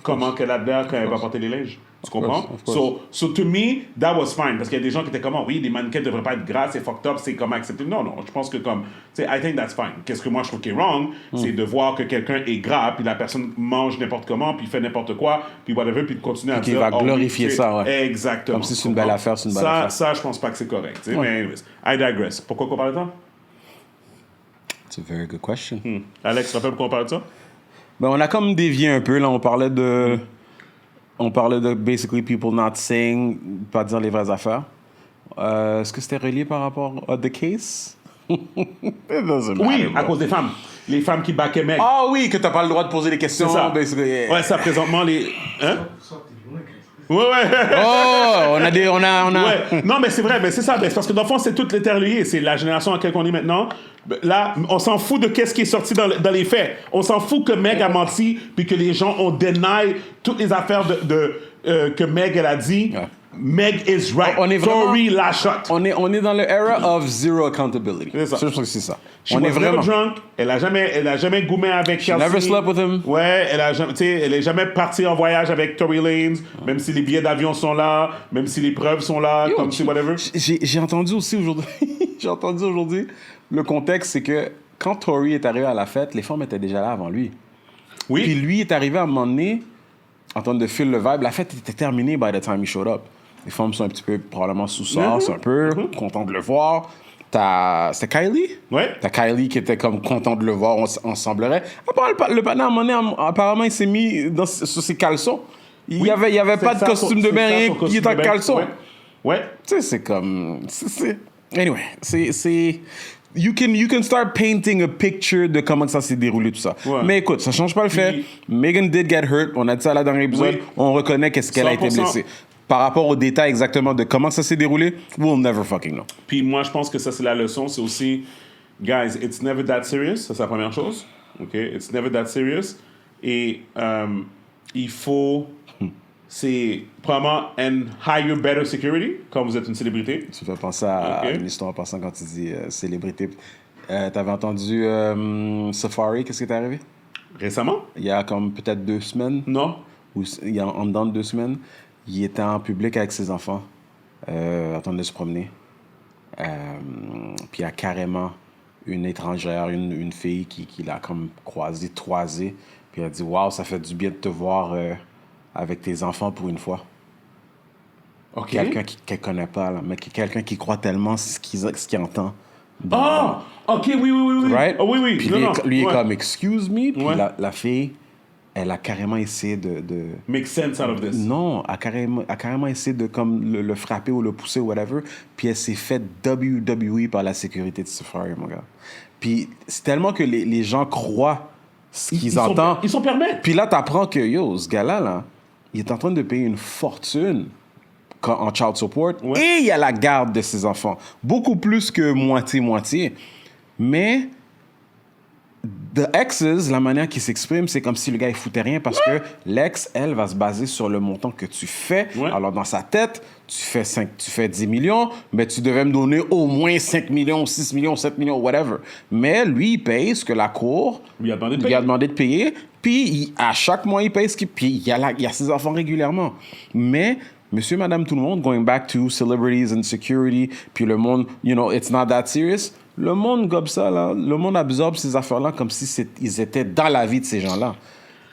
comment qu'elle a l'air quand elle va porter les linges. Tu comprends? So to me, that was fine. Parce qu'il y a des gens qui étaient comme, oui, les mannequins ne devraient pas être gras, c'est fucked up, c'est comment accepter. Non, je pense que comme, tu sais, I think that's fine. Qu'est-ce que moi je trouve qui est wrong, c'est de voir que quelqu'un est gras, puis la personne mange n'importe comment, puis fait n'importe quoi, puis whatever, puis de continuer à dire. Qui va glorifier ça, ouais. Exactement. Comme si c'est une belle affaire, c'est une belle affaire. Ça, je pense pas que c'est correct. Mais anyways, I digress. Pourquoi qu'on parle de ça? It's a very good question. Alex, tu te rappelles pourquoi on parle de ça? Ben, on a comme dévié un peu, là. On parlait de basically people not saying, pas dire les vraies affaires. Est-ce que c'était relié par rapport à The Case? Oui, à cause des femmes. Les femmes qui baquaient Meg. Ah oui, que t'as pas le droit de poser des questions. C'est ça. Basically. Ouais, ça, présentement, les... Hein? Ouais. Oh, on a... Ouais. Non, mais c'est vrai, mais c'est ça. C'est parce que dans le fond, c'est tout interlié. C'est la génération à laquelle on est maintenant. Là, on s'en fout de qu'est-ce qui est sorti dans les faits. On s'en fout que Meg a menti, puis que les gens ont deny toutes les affaires que Meg, elle a dit. Ouais. Meg is right. Tory la shot. On est dans le era of zero accountability. C'est ça. Je pense que c'est ça. On est vraiment drunk. Elle a jamais goumé avec Kelsey. Never slept with him. Ouais, elle est jamais partie en voyage avec Tory Lanez, même si les billets d'avion sont là, même si les preuves sont là, comme si whatever. J'ai entendu aussi aujourd'hui, le contexte, c'est que quand Tory est arrivé à la fête, les femmes étaient déjà là avant lui. Oui. Puis lui est arrivé à un moment donné, en train de feel le vibe. La fête était terminée by the time he showed up. Les femmes sont un petit peu probablement sous sauce, un peu, contentes de le voir. C'était Kylie? Ouais. T'as Kylie qui était comme content de le voir, on semblerait. Le panneau, à un moment donné, apparemment, il s'est mis sur ses caleçons. Il y avait pas de costume de bain, rien, il était en caleçon. Ouais. Tu sais, c'est comme... Anyway, c'est... You can start painting a picture de comment ça s'est déroulé, tout ça. Ouais. Mais écoute, ça change pas le fait. Megan did get hurt. On a dit ça là dans l'épisode. Oui. On reconnaît qu'est-ce qu'elle 100%. A été blessée. par rapport aux détails exactement de comment ça s'est déroulé, we'll never fucking know. Puis moi, je pense que ça, c'est la leçon. C'est aussi, guys, it's never that serious. Ça, c'est la première chose. OK? It's never that serious. Et il faut, c'est probablement and higher, better security quand vous êtes une célébrité. Tu fais penser à Ok. une histoire en passant quand tu dis célébrité. T'avais entendu Safari, qu'est-ce qui est arrivé? Récemment? Il y a comme peut-être 2 semaines, Non? ou il y a en dedans de 2 semaines, il était en public avec ses enfants, en train de se promener. Puis il y a carrément une étrangère, une fille qui l'a comme toisé. Puis elle a dit « Wow, ça fait du bien de te voir avec tes enfants pour une fois. » OK. Quelqu'un qu'elle connaît pas, là, mais quelqu'un qui croit tellement ce qu'il entend. Ah! OK, oui. Right? Oh, oui. Puis Non, lui est ouais. comme « Excuse me », puis Ouais. la fille, elle a carrément essayé de... Make sense out of this. Non, a carrément essayé de comme le frapper ou le pousser ou whatever. Puis elle s'est fait WWE par la sécurité de Safari, mon gars. Puis c'est tellement que les gens croient ce qu'ils entendent. Ils sont permettent. Puis là, t'apprends que, yo, ce gars-là, là, il est en train de payer une fortune en child support. Ouais. Et il y a la garde de ses enfants. Beaucoup plus que moitié-moitié. Mais... The exes, la manière qu'ils s'expriment, c'est comme si le gars, il foutait rien parce que l'ex, elle, va se baser sur le montant que tu fais. Ouais. Alors, dans sa tête, tu fais 10 millions, mais tu devais me donner au moins 5 millions, 6 millions, 7 millions, whatever. Mais lui, il paye ce que la cour Lui a demandé de lui payer. a demandé de payer. Puis, à chaque mois, il paye ce qu'il... Puis, il y a ses enfants régulièrement. Mais... Monsieur, madame, tout le monde, going back to celebrities and security, puis le monde, you know, it's not that serious. Le monde gobe ça, là. Le monde absorbe ces affaires-là comme si ils étaient dans la vie de ces gens-là.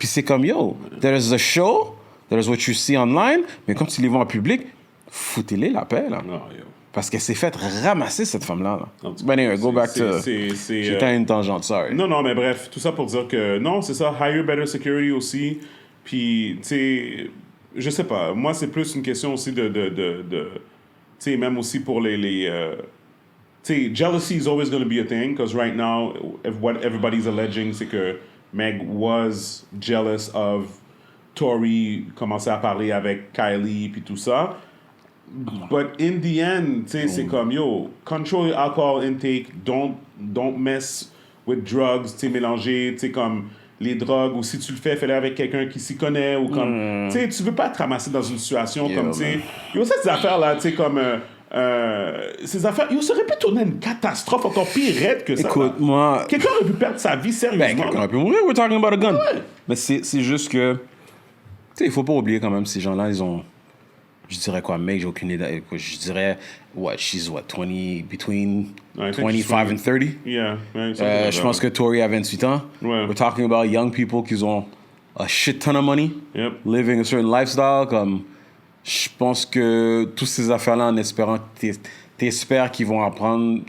Puis c'est comme, yo, there's a show, there's what you see online, mais quand tu les vois en public, foutez-les la paix, là. Non, yo. Parce qu'elle s'est faite ramasser, cette femme-là. Là. Non, But anyway, go back to... c'est, J'étais à une tangente, sorry. Non, mais bref, tout ça pour dire que non, c'est ça, higher, better security aussi. Puis, tu sais, je sais pas, moi, c'est plus une question aussi de tu sais, même aussi pour les tu sais, jealousy is always going to be a thing, because right now, what everybody's alleging, c'est que Meg was jealous of Tory, commençait à parler avec Kylie, puis tout ça. But in the end, tu sais, c'est comme, yo, control your alcohol intake, don't mess with drugs, tu sais, mélanger, tu sais, comme les drogues, ou si tu le fais, fais-le avec quelqu'un qui s'y connaît, ou comme, tu sais, tu veux pas te ramasser dans une situation comme, tu sais, yo, ces affaires-là, tu sais, comme, ces affaires, yo, ça aurait pu tourner une catastrophe encore pire raide que ça. Écoute, là. moi... Quelqu'un aurait pu perdre sa vie Ben, sérieusement. quelqu'un aurait pu mourir, we're talking about a gun. Ouais. Mais c'est juste que... Tu sais, il faut pas oublier quand même, ces gens-là, ils ont... Je dirais quoi, mec, j'ai aucune idée. Je dirais, she's 20, between I think she's 25 and 30. Yeah, ouais, Je pense que Tory a 28 ans. Ouais. We're talking about young people qui ont a shit ton of money, Yep. living a certain lifestyle. Comme, je pense que toutes ces affaires-là, en espérant que t'espères qu'ils vont apprendre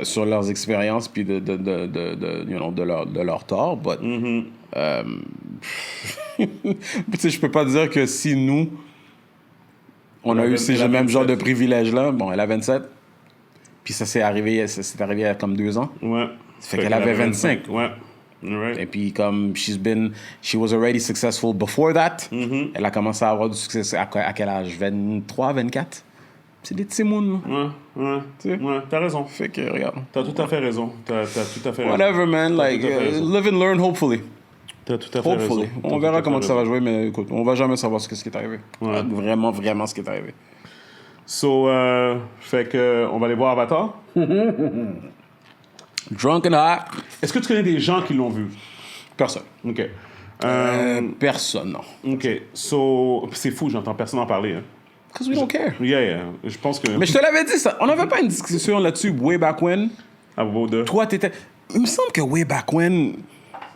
sur leurs expériences puis you know, de leur tort. But, tu sais, je peux pas dire que si nous, on a eu ces elle a mêmes 27. genres de privilèges-là, bon, elle a 27, puis ça s'est arrivé il y a comme 2 ans. Ouais. Fait qu'elle avait 25. Ouais. Right. Et puis, comme she was already successful before that, elle a commencé à avoir du succès à quel âge? 23, 24? C'est des petits mouns. Ouais. T'as raison. Fait que, regarde. T'as tout à fait raison. T'as tout à fait raison. Whatever, man. T'as Like, tout à fait raison. live and learn, hopefully. T'as tout à fait Hopefully. raison. On T'as verra tout à comment fait ça va raison. jouer, mais écoute, on va jamais savoir ce qui est arrivé. Ouais. Vraiment ce qui est arrivé. So, fait que, on va aller voir Avatar. Drunk and hot. Est-ce que tu connais des gens qui l'ont vu? Personne. OK. Personne, non. OK. So, c'est fou, j'entends personne en parler. Hein. Because we don't care. Yeah. Je pense que... Mais je te l'avais dit, ça. On n'avait pas une discussion là-dessus way back when. À propos de... Toi, t'étais... Il me semble que way back when...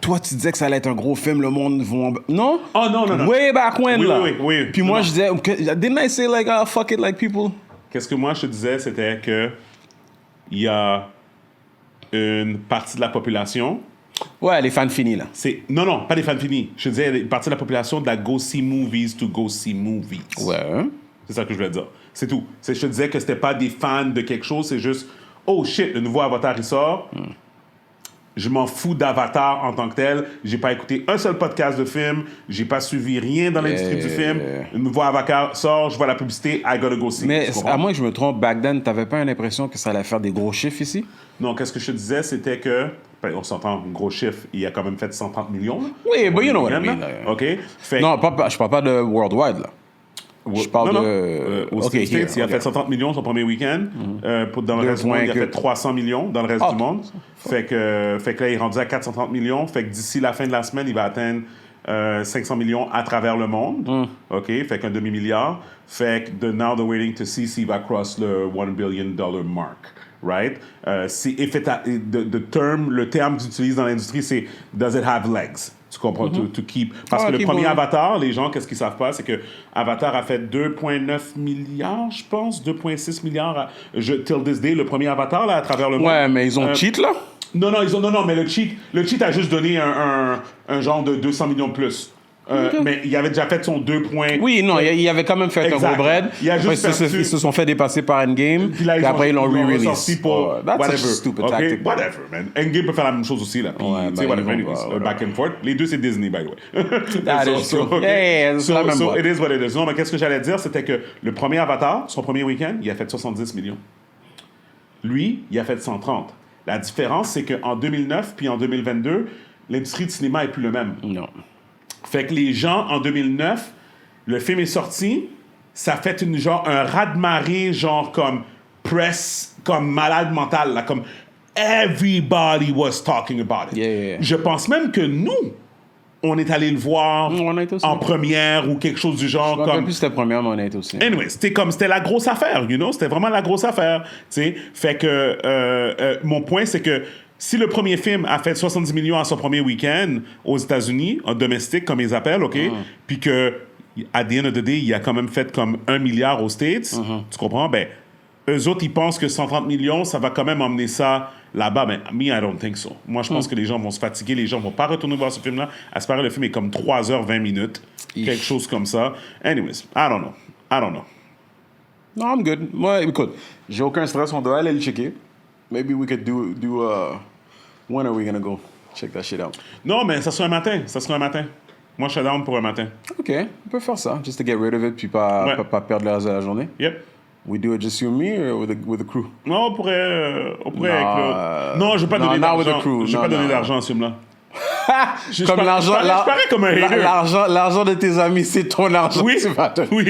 Toi, tu disais que ça allait être un gros film, le monde vont... Non? Oh, non. Way back when, Oui, là. oui. Puis moi, Non. je disais... Didn't I say, like, oh, fuck it, like, people... Qu'est-ce que moi, je te disais, c'était que il y a une partie de la population... Ouais, les fans finis, là. Non, pas des fans finis. Je te disais, une partie de la population de la go see movies to go see movies. Ouais. C'est ça que je voulais dire. C'est tout. Je te disais que c'était pas des fans de quelque chose, c'est juste, oh shit, le nouveau Avatar, il sort. Je m'en fous d'Avatar en tant que tel. J'ai pas écouté un seul podcast de film. J'ai pas suivi rien dans l'industrie du film. Une fois Avatar sort, je vois la publicité, I gotta go see. Mais Tu comprends? à moins que je me trompe, back then, t'avais pas l'impression que ça allait faire des gros chiffres ici? Non, qu'est-ce que je te disais, c'était que, ben, on s'entend, gros chiffre, il a quand même fait 130 millions. Là. Oui, but you know what I mean. OK? Fait Non, je parle pas de worldwide, là. Je parle non, de... Aux OK, States, here, il a OK. fait 130 millions son premier week-end. Dans le reste du monde, il a fait 300 millions dans le reste du monde. Fait que là, il est rendu à 430 millions. Fait que d'ici la fin de la semaine, il va atteindre 500 millions à travers le monde. OK? Fait qu'un demi-milliard. Fait que now they're waiting to see s'il va cross le $1 billion mark. Right? Le terme qu'ils utilisent dans l'industrie, c'est « does it have legs ?» Tu comprends? To keep. Parce que le premier Avatar, les gens, qu'est-ce qu'ils savent pas, c'est que Avatar a fait 2,9 milliards, je pense, 2,6 milliards till this day, le premier Avatar, là, à travers le monde. Ouais, mais ils ont cheat, là? Non, mais le cheat a juste donné un genre de 200 millions de plus. Mais il avait déjà fait son 2 points. Oui, non, il avait quand même fait Exact. un gros bread. Il a juste Après, ils se sont fait dépasser par Endgame. Puis là, Puis après, ils l'ont re-release. ressorti pour That's whatever. a stupid Okay? tactic. Whatever, man. Endgame peut faire la même chose aussi, là. Puis, Ouais, tu sais, ben, whatever, ils vont anyways. pas, Back and forth. Les deux, c'est Disney, by the way. That is true. Yeah, c'est la même so boîte. it is what it is. Non, mais qu'est-ce que j'allais dire, c'était que le premier Avatar, son premier week-end, il a fait 70 millions. Lui, il a fait 130. La différence, c'est qu'en 2009 puis en 2022, l'industrie du cinéma est plus le même. Non. Fait que les gens, en 2009, le film est sorti, ça fait un raz-de-marée, genre comme press, comme malade mental, là, comme everybody was talking about it. Yeah. Je pense même que nous, on est allé le voir On a été aussi. en première ou quelque chose du genre. Je me rappelle Comme... plus c'était première, mais on a été aussi. Anyway, c'était la grosse affaire, you know? C'était vraiment la grosse affaire, tu sais. Fait que mon point, c'est que si le premier film a fait 70 millions à son premier week-end aux États-Unis, en domestique, comme ils appellent, OK? Puis que, at the end of the day, il a quand même fait comme 1 milliard aux States, tu comprends? Ben, eux autres, ils pensent que 130 millions, ça va quand même emmener ça là-bas. Mais me, I don't think so. Moi, je pense que les gens vont se fatiguer, les gens vont pas retourner voir ce film-là. À ce paraît, le film est comme 3h20 minutes, quelque chose comme ça. Anyways, I don't know. Non, I'm good. Moi, écoute, j'ai aucun stress, on doit aller le checker. Maybe we could do when are we gonna go? Check that shit out. Non, mais ça sera un matin. Moi, je suis down pour un matin. OK, on peut faire ça, just to get rid of it, puis pas perdre le reste de la journée. Yep. We do it just you and me or with the crew? Non, on pourrait avec le... Non, je vais pas non, donner not with the d'argent. crew. Je vais Non, pas donner non. d'argent à ce film-là. Comme l'argent, je parais comme un hater. l'argent de tes amis, c'est ton argent. Oui, que tu vas donner. oui,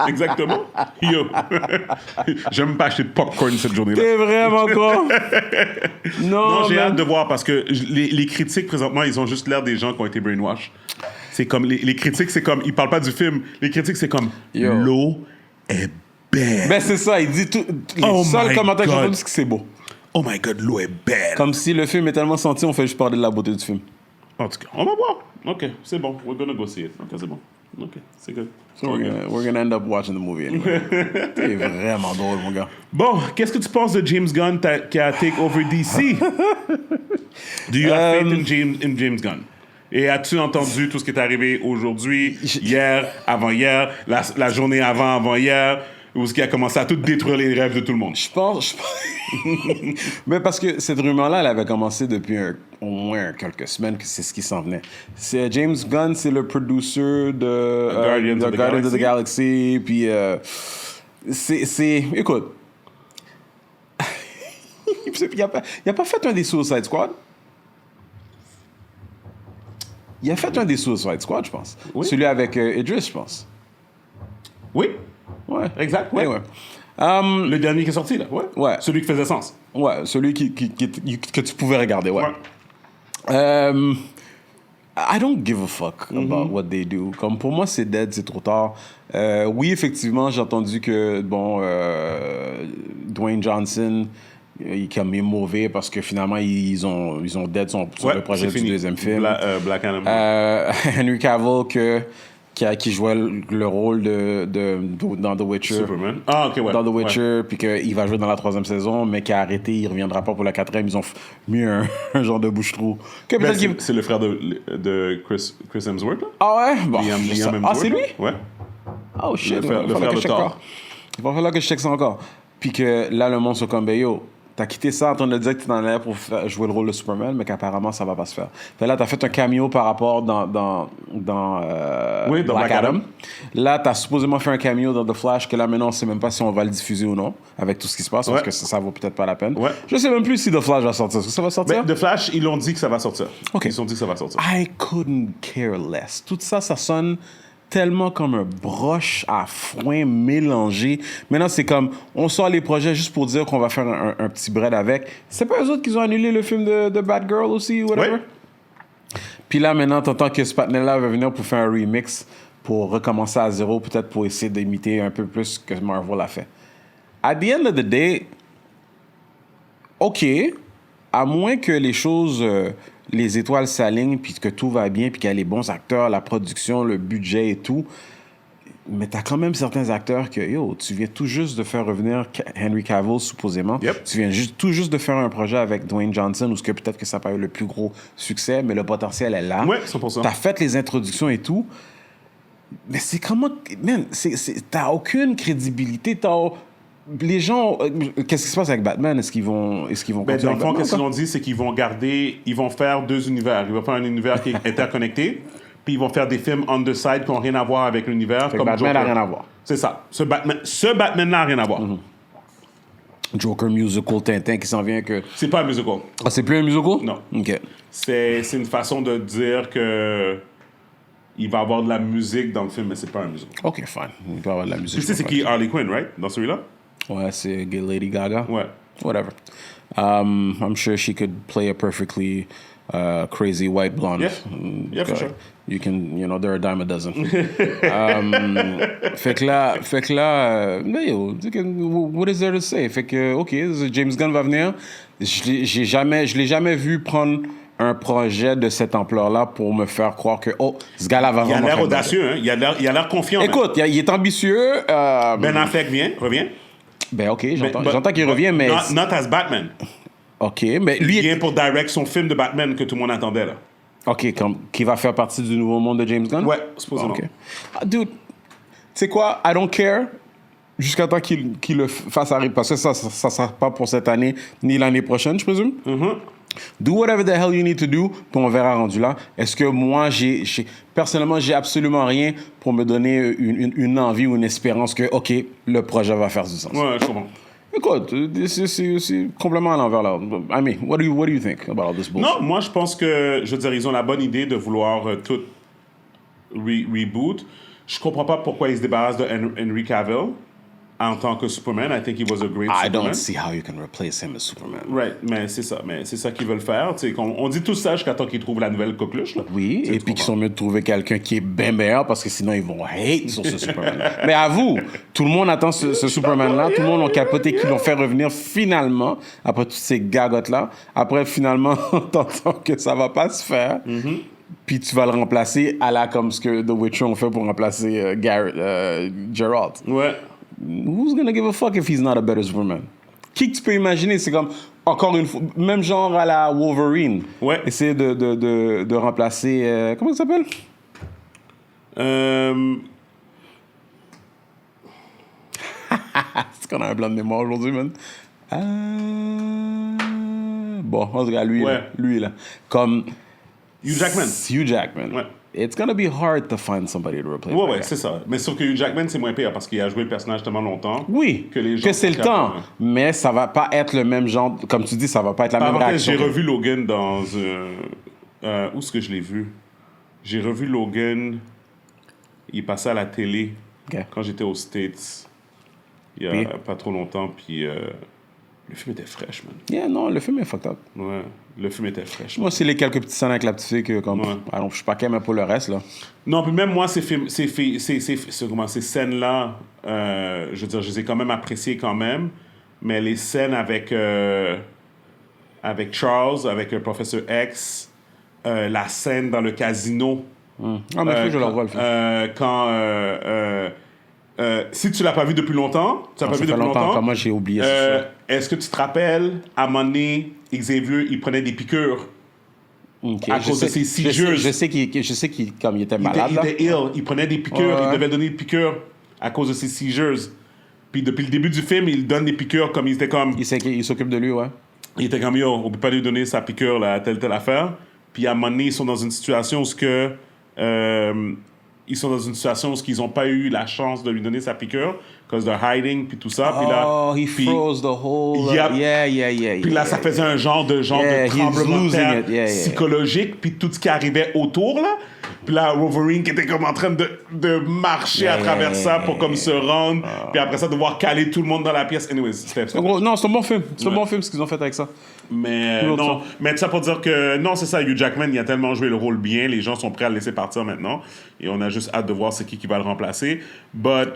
exactement. Yo. J'aime pas acheter de popcorn cette journée-là. T'es vraiment con. Non, j'ai man. hâte de voir parce que les critiques, présentement, ils ont juste l'air des gens qui ont été brainwash. C'est comme, les critiques, c'est comme, ils parlent pas du film. Les critiques, c'est comme, Yo. l'eau est belle. Ben c'est ça, il dit tout. Les Oh seuls my commentaires que j'ai God. entendus, c'est que c'est beau. Oh my God, l'eau est belle. Comme si le film est tellement senti, on fait juste parler de la beauté du film. En tout cas, on va voir. OK, c'est bon. We're gonna go see it. OK, c'est bon. OK, c'est good. So we're gonna end up watching the movie anyway. T'es vraiment drôle, mon gars. Bon, qu'est-ce que tu penses de James Gunn qui a take over DC? Do you have faith in James Gunn? Et as-tu entendu tout ce qui est arrivé aujourd'hui, hier, avant-hier, la journée avant-hier, où ce qui a commencé à tout détruire les rêves de tout le monde? Je pense... Mais parce que cette rumeur-là, elle avait commencé depuis au moins quelques semaines que c'est ce qui s'en venait. C'est James Gunn, c'est le producer de Guardians of the Galaxy. Puis écoute, il a pas fait un des Suicide Squad. Il a fait un des Suicide Squad, je pense. Oui. Celui avec Idris, je pense. Oui, Ouais. exact. Ouais. Anyway. Le dernier qui est sorti, là. Ouais. Ouais. Celui qui faisait sens. Ouais, celui que tu pouvais regarder, ouais. I don't give a fuck about what they do. Comme pour moi, c'est dead, c'est trop tard. Oui, effectivement, j'ai entendu que, Dwayne Johnson, il est mauvais parce que finalement, ils ont dead sur le projet du deuxième film. Black Adam. Henry Cavill, qui jouait le rôle dans The Witcher. Superman. Ah, OK, ouais. Dans The Witcher, puis qu'il va jouer dans la 3e saison, mais qui a arrêté, il reviendra pas pour la 4e. Ils ont mis un genre de bouche-trou. Que Ben, peut-être qu'il- c'est le frère de Chris Hemsworth, là? Ah ouais? Bon, Liam ça- Hemsworth. c'est lui? Ouais. Oh shit, Le frère il va falloir de que je check Thor. encore. Il va falloir que je check ça encore. Puis que là, le monde se comme, ben yo, T'as quitté ça en train de dire que tu t'en allais pour jouer le rôle de Superman, mais qu'apparemment, ça va pas se faire. Fait là, t'as fait un cameo par rapport dans Black Adam. Là, t'as supposément fait un cameo dans The Flash, que là, maintenant, on sait même pas si on va le diffuser ou non, avec tout ce qui se passe, parce que ça vaut peut-être pas la peine. Ouais. Je sais même plus si The Flash va sortir. Est-ce que ça va sortir? Mais The Flash, ils l'ont dit que ça va sortir. OK. Ils ont dit que ça va sortir. I couldn't care less. Tout ça, ça sonne tellement comme un broche à foin mélangé. Maintenant, c'est comme, on sort les projets juste pour dire qu'on va faire un petit bread avec. C'est pas eux autres qui ont annulé le film de Batgirl aussi, ou whatever? Ouais. Puis là, maintenant, t'entends que ce partenaire-là va venir pour faire un remix, pour recommencer à zéro, peut-être pour essayer d'imiter un peu plus que Marvel a fait. At the end of the day, OK, à moins que les choses... les étoiles s'alignent, puis que tout va bien, puis qu'il y a les bons acteurs, la production, le budget et tout. Mais t'as quand même certains acteurs que, tu viens tout juste de faire revenir Henry Cavill, supposément. Yep. Tu viens tout juste de faire un projet avec Dwayne Johnson, où peut-être que ça n'a pas eu le plus gros succès, mais le potentiel est là. Ouais, 100%. T'as fait les introductions et tout. Mais c'est comment... Man, t'as aucune crédibilité, les gens, qu'est-ce qui se passe avec Batman? Est-ce qu'ils vont Ben, continuer dans le fond, avec qu'est-ce qu'ils Batman, ont dit, c'est qu'ils vont ils vont faire 2 univers. Ils vont faire un univers qui est interconnecté, puis ils vont faire des films on the side qui n'ont rien à voir avec l'univers. Fait que Comme Batman n'a Joker. rien à voir. C'est ça. Ce Batman n'a rien à voir. Joker musical Tintin qui s'en vient que... C'est pas un musical. Ah, c'est plus un musical? Non. OK. C'est une façon de dire que il va y avoir de la musique dans le film, mais c'est pas un musical. OK, fine. Il peut y avoir de la musique. Tu sais, c'est qui Harley Quinn, right? Dans celui-là? Ouais, c'est Lady Gaga. Ouais. Whatever. I'm sure she could play a perfectly crazy white blonde. Yeah. Yeah, for sure. You can, they're a dime a dozen. Fait que là, what is there to say? Fait que, OK, James Gunn va venir. Je l'ai jamais vu prendre un projet de cette ampleur-là pour me faire croire que, ce gars-là va Il a vraiment l'air faire audacieux, hein? Il a l'air confiant. Écoute, il est ambitieux. Ben Affleck revient. Ben, OK, j'entends qu'il revient, mais... Not as Batman. OK, mais lui... Il vient pour direct son film de Batman que tout le monde attendait, là. OK, qui va faire partie du nouveau monde de James Gunn? Ouais, supposément. OK. Dude, tu sais quoi? I don't care jusqu'à temps qu'il le fasse arriver. Parce que ça ne sera pas pour cette année ni l'année prochaine, je présume. Do whatever the hell you need to do, puis on verra rendu là. Est-ce que moi, personnellement, j'ai absolument rien pour me donner une envie ou une espérance que, OK, le projet va faire du sens. Ouais, je comprends. Écoute, c'est complètement à l'envers là. I mean, what do you think about all this bullshit? Non, moi, je pense que, je veux dire, ils ont la bonne idée de vouloir tout reboot. Je comprends pas pourquoi ils se débarrassent de Henry Cavill en tant que Superman. I think he was a great I Superman. don't see how you can replace him as Superman. Right, mais c'est ça qu'ils veulent faire. Tu sais, on dit tout ça jusqu'à temps qu'ils trouvent la nouvelle coqueluche. Là. Oui, Tu sais, et tu puis qu'ils comprends. sont mieux de trouver quelqu'un qui est bien meilleur parce que sinon ils vont hate sur ce Superman. Mais à vous, tout le monde attend ce Superman-là, tout le monde a capoté qu'ils l'ont fait revenir finalement, après toutes ces gagottes-là. Après, finalement, t'entends que ça va pas se faire. Puis tu vas le remplacer à la comme ce que The Witcher ont fait pour remplacer Geralt. Ouais. Who's gonna give a fuck if he's not a better Superman? Qui que tu peux imaginer? C'est comme, encore une fois, même genre à la Wolverine. Ouais. Essayer de remplacer... comment il s'appelle? C'est qu'on a un blanc de mémoire aujourd'hui, man. Bon, en tout cas, lui, Ouais. là. Comme... Hugh Jackman. Hugh Jackman. Ouais. It's gonna be hard to find somebody to replace Ouais, that ouais, guy. c'est ça. Mais sauf que Hugh Jackman, c'est moins pire parce qu'il a joué le personnage tellement longtemps. Oui, Que les gens c'est sont le temps. capables. Mais ça va pas être le même genre... Comme tu dis, ça va pas être la même Parenthèse, réaction. j'ai revu Logan dans... où est-ce que je l'ai vu? J'ai revu Logan. Il passait à la télé Ok. quand j'étais aux States. Il y a Puis? pas trop longtemps. Puis le film était fraîche, man. Yeah, non, le film est fucked up. Ouais, le film était fraîche. Moi, c'est les quelques petites scènes avec la petite fille que, comme... Ouais. Alors, je suis pas mais pour le reste, là. Non, puis même moi, ces scènes-là, je veux dire, je les ai quand même appréciées quand même. Mais les scènes avec Charles, avec le professeur X, la scène dans le casino. Ah, mais faut que je le revoie, le film. Si tu l'as pas vu depuis longtemps, Ça fait longtemps, comme moi, j'ai oublié ça. est-ce que tu te rappelles, à un moment donné, Xavier, il prenait des piqûres Ok. à cause de ses seizures. Je sais qu'il comme il était Il malade, là. était ill, il prenait des piqûres, Ouais. il devait donner des piqûres à cause de ses seizures. Puis depuis le début du film, il donne des piqûres comme il était comme... Il s'occupe de lui, ouais. Il était comme, yo, on peut pas lui donner sa piqûre là, à telle affaire. Puis à un moment donné, ils sont dans une situation où ils n'ont pas eu la chance de lui donner sa piqûre, cause de hiding, puis tout ça. Puis là, Oh, he puis- froze the whole... Yep. Yeah. Puis là, ça faisait un genre de Yeah, he's tremblement de losing terre it. Yeah. psychologique, puis tout ce qui arrivait autour, là. Puis là, Wolverine qui était comme en train de marcher à travers ça pour comme se rendre, puis après ça, devoir caler tout le monde dans la pièce. Anyways, c'était... Gros, non, c'est un bon film. C'est un Ouais. bon film, ce qu'ils ont fait avec ça. Mais Cool, non, ça. mais tout ça pour dire que non, c'est ça, Hugh Jackman, il a tellement joué le rôle bien, les gens sont prêts à le laisser partir maintenant, et on a juste hâte de voir c'est qui va le remplacer. But,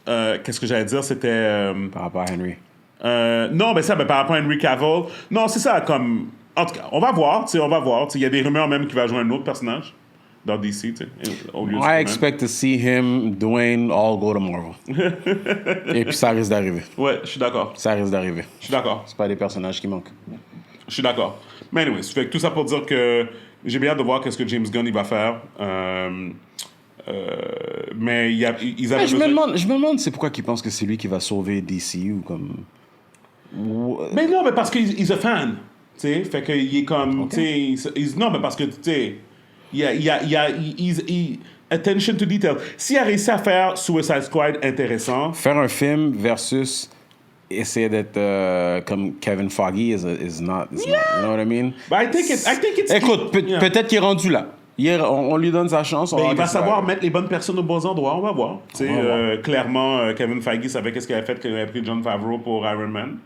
qu'est-ce que j'allais dire, c'était... Par rapport à Henry. non, ben ça, ben, par rapport à Henry Cavill, non, c'est ça, comme... En tout cas, on va voir, tu sais, on va voir. Tu sais, il y a des rumeurs même qu'il va jouer un autre personnage dans DC, tu sais, au lieu de I Superman. expect to see him, Dwayne, all go to Marvel. Et puis ça risque d'arriver. Ouais, je suis d'accord, Ça risque d'arriver. je suis d'accord. C'est pas des personnages qui manquent. Je suis d'accord. Mais anyway, fait que tout ça pour dire que j'ai bien hâte de voir qu'est-ce que James Gunn il va faire. Mais ils avaient Mais je me besoin... demande c'est pourquoi qu'ils pensent que c'est lui qui va sauver DC ou comme... Mais non, mais parce qu'il est fan. Tu sais, fait qu'il est comme... Tu sais, non, mais parce que, tu sais, attention to detail. S'il a réussi à faire Suicide Squad intéressant... Faire un film versus essayer d'être comme Kevin Feige is not, you know what I mean? But I think it's... Écoute, Yeah. peut-être qu'il est rendu là. Hier, on lui donne sa chance. Ben, il va qu'est-ce savoir que- mettre les bonnes personnes aux bons endroits, on va voir. Tu sais, On va voir. clairement, Kevin Feige savait qu'est-ce qu'il avait fait quand il avait pris Jon Favreau pour Iron Man.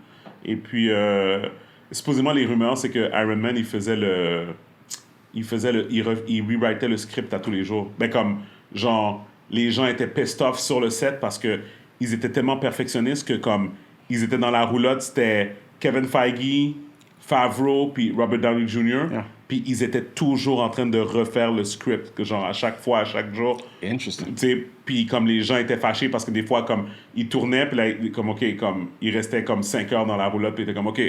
Et puis, supposément, les rumeurs, c'est que Iron Man, il rewritait le script à tous les jours. Ben, comme, genre, les gens étaient pissed off sur le set parce que ils étaient tellement perfectionnistes que, comme, ils étaient dans la roulotte, c'était Kevin Feige, Favreau, puis Robert Downey Jr., Yeah. puis ils étaient toujours en train de refaire le script, que genre à chaque fois, à chaque jour. Interesting. Tu sais, puis comme les gens étaient fâchés parce que des fois, comme, ils tournaient, puis là, comme, OK, comme, ils restaient comme 5 heures dans la roulotte, puis ils étaient comme, OK,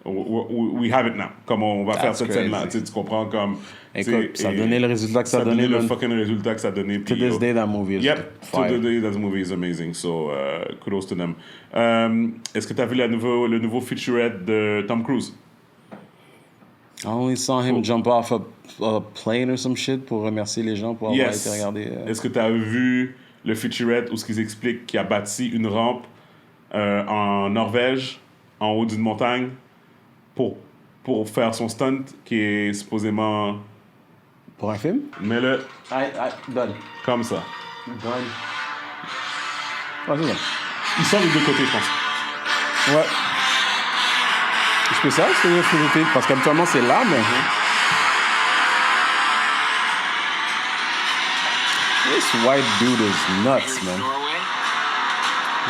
we have it now. Comme, on va faire cette crazy. scène-là. Tu sais, tu comprends, comme... tu sais, Écoute, ça a et- donné le résultat que ça a a donné donné. le man. fucking résultat que ça a donné. To puis, this day, that movie is Yep, to fire. the day, that movie is amazing. So, kudos to them. Est-ce que tu as vu le nouveau featurette de Tom Cruise? I only saw him jump off a plane or some shit pour remercier les gens pour avoir été regardés. Est-ce que tu as vu le featurette où ce qu'ils expliquent qu'il a bâti une rampe en Norvège, en haut d'une montagne, pour faire son stunt qui est supposément... Pour un film? Mets-le Donne. comme ça. Donne. Ah, c'est ça. Il sort des deux côtés, je pense. Ouais. C'est spécial, c'est parce qu'habituellement c'est là, mais. This white dude is nuts, man. Norway.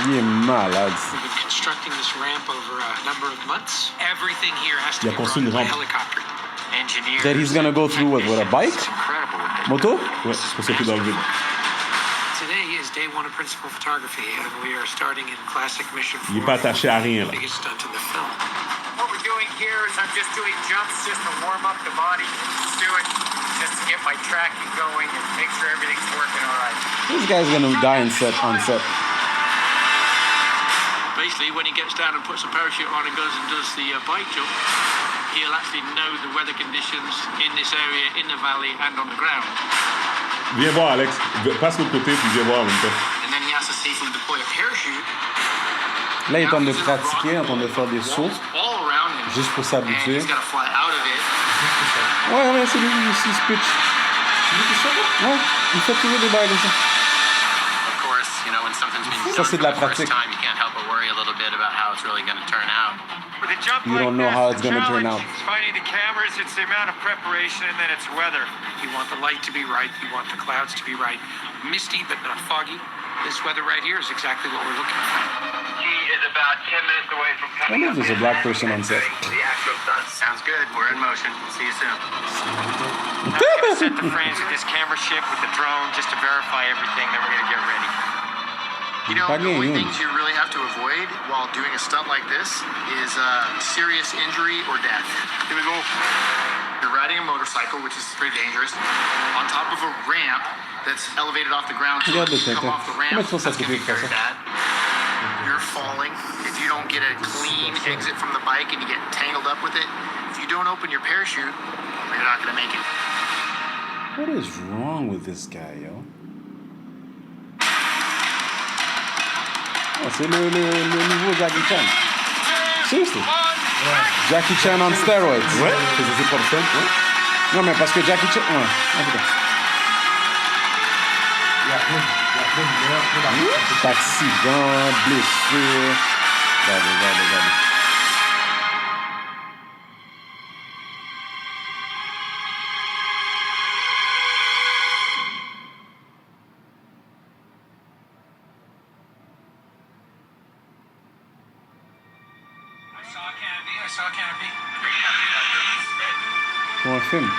Il est malade. We've been constructing this ramp over a number of months. Everything here has to Il a be construit run une by rampe. helicopter. Engineers. That he's gonna go through with a bike? It's incredible what they Moto? Ouais, c'est pour ça qu'il est dans le vide. Today is day one of principal photography, and we are starting in classic mission. Il est pas attaché à rien, là. Biggest stunt in the film. What we're doing here is I'm just doing jumps just to warm up the body. Just do it just to get my tracking going and make sure everything's working all right. This guy's gonna die on set. Basically, when he gets down and puts a parachute on and goes and does the bike jump, he'll actually know the weather conditions in this area, in the valley, and on the ground. Viens voir, Alex. Passe l'autre côté, puis viens voir en même temps. And then he has to safely deploy a parachute. Là, il est en train de pratiquer, en train de faire des sauts, All around him. juste pour And s'habituer. he's got to fly out of it. Ouais, c'est lui ici, ce pitch. Ouais, il fait toujours des bails comme ça. Of course, you know, when something's been Ça, done c'est for de la the first pratique. time, you can't help but worry a little bit about how it's really going to turn out. With a jump You like don't know this, how it's the gonna turn challenge out. is finding the cameras, it's the amount of preparation, and then it's weather. You want the light to be right. You want the clouds to be right. Misty, but not foggy. This weather right here is exactly what we're looking for. He is about 10 minutes away from I wonder if there's a black person on set. the actual stunts. Sounds good. We're in motion. See you soon. I'm going to set the frames with this camera ship with the drone just to verify everything that we're going to get ready. You know, Pas the only bien, things you really have to avoid while doing a stunt like this is serious injury or death. Here we go. You're riding a motorcycle, which is pretty dangerous, on top of a ramp that's elevated off the ground. So Regarde le if you come Tintin. off the ramp, Comment tu penses que ça that's going to coûte be de faire very ça? bad. falling, if you don't get a clean exit from the bike and you get tangled up with it, if you don't open your parachute, you're not going to make it. What is wrong with this guy, yo? Oh, c'est le nouveau Jackie Chan. Seriously. Jackie Chan on steroids. Ouais, c'est ses propres scènes. Ouais. Non, mais parce que Jackie Chan... Ouais. Ah, putain. Accident, blessure. Regardez. I saw Canopy. Pour un film.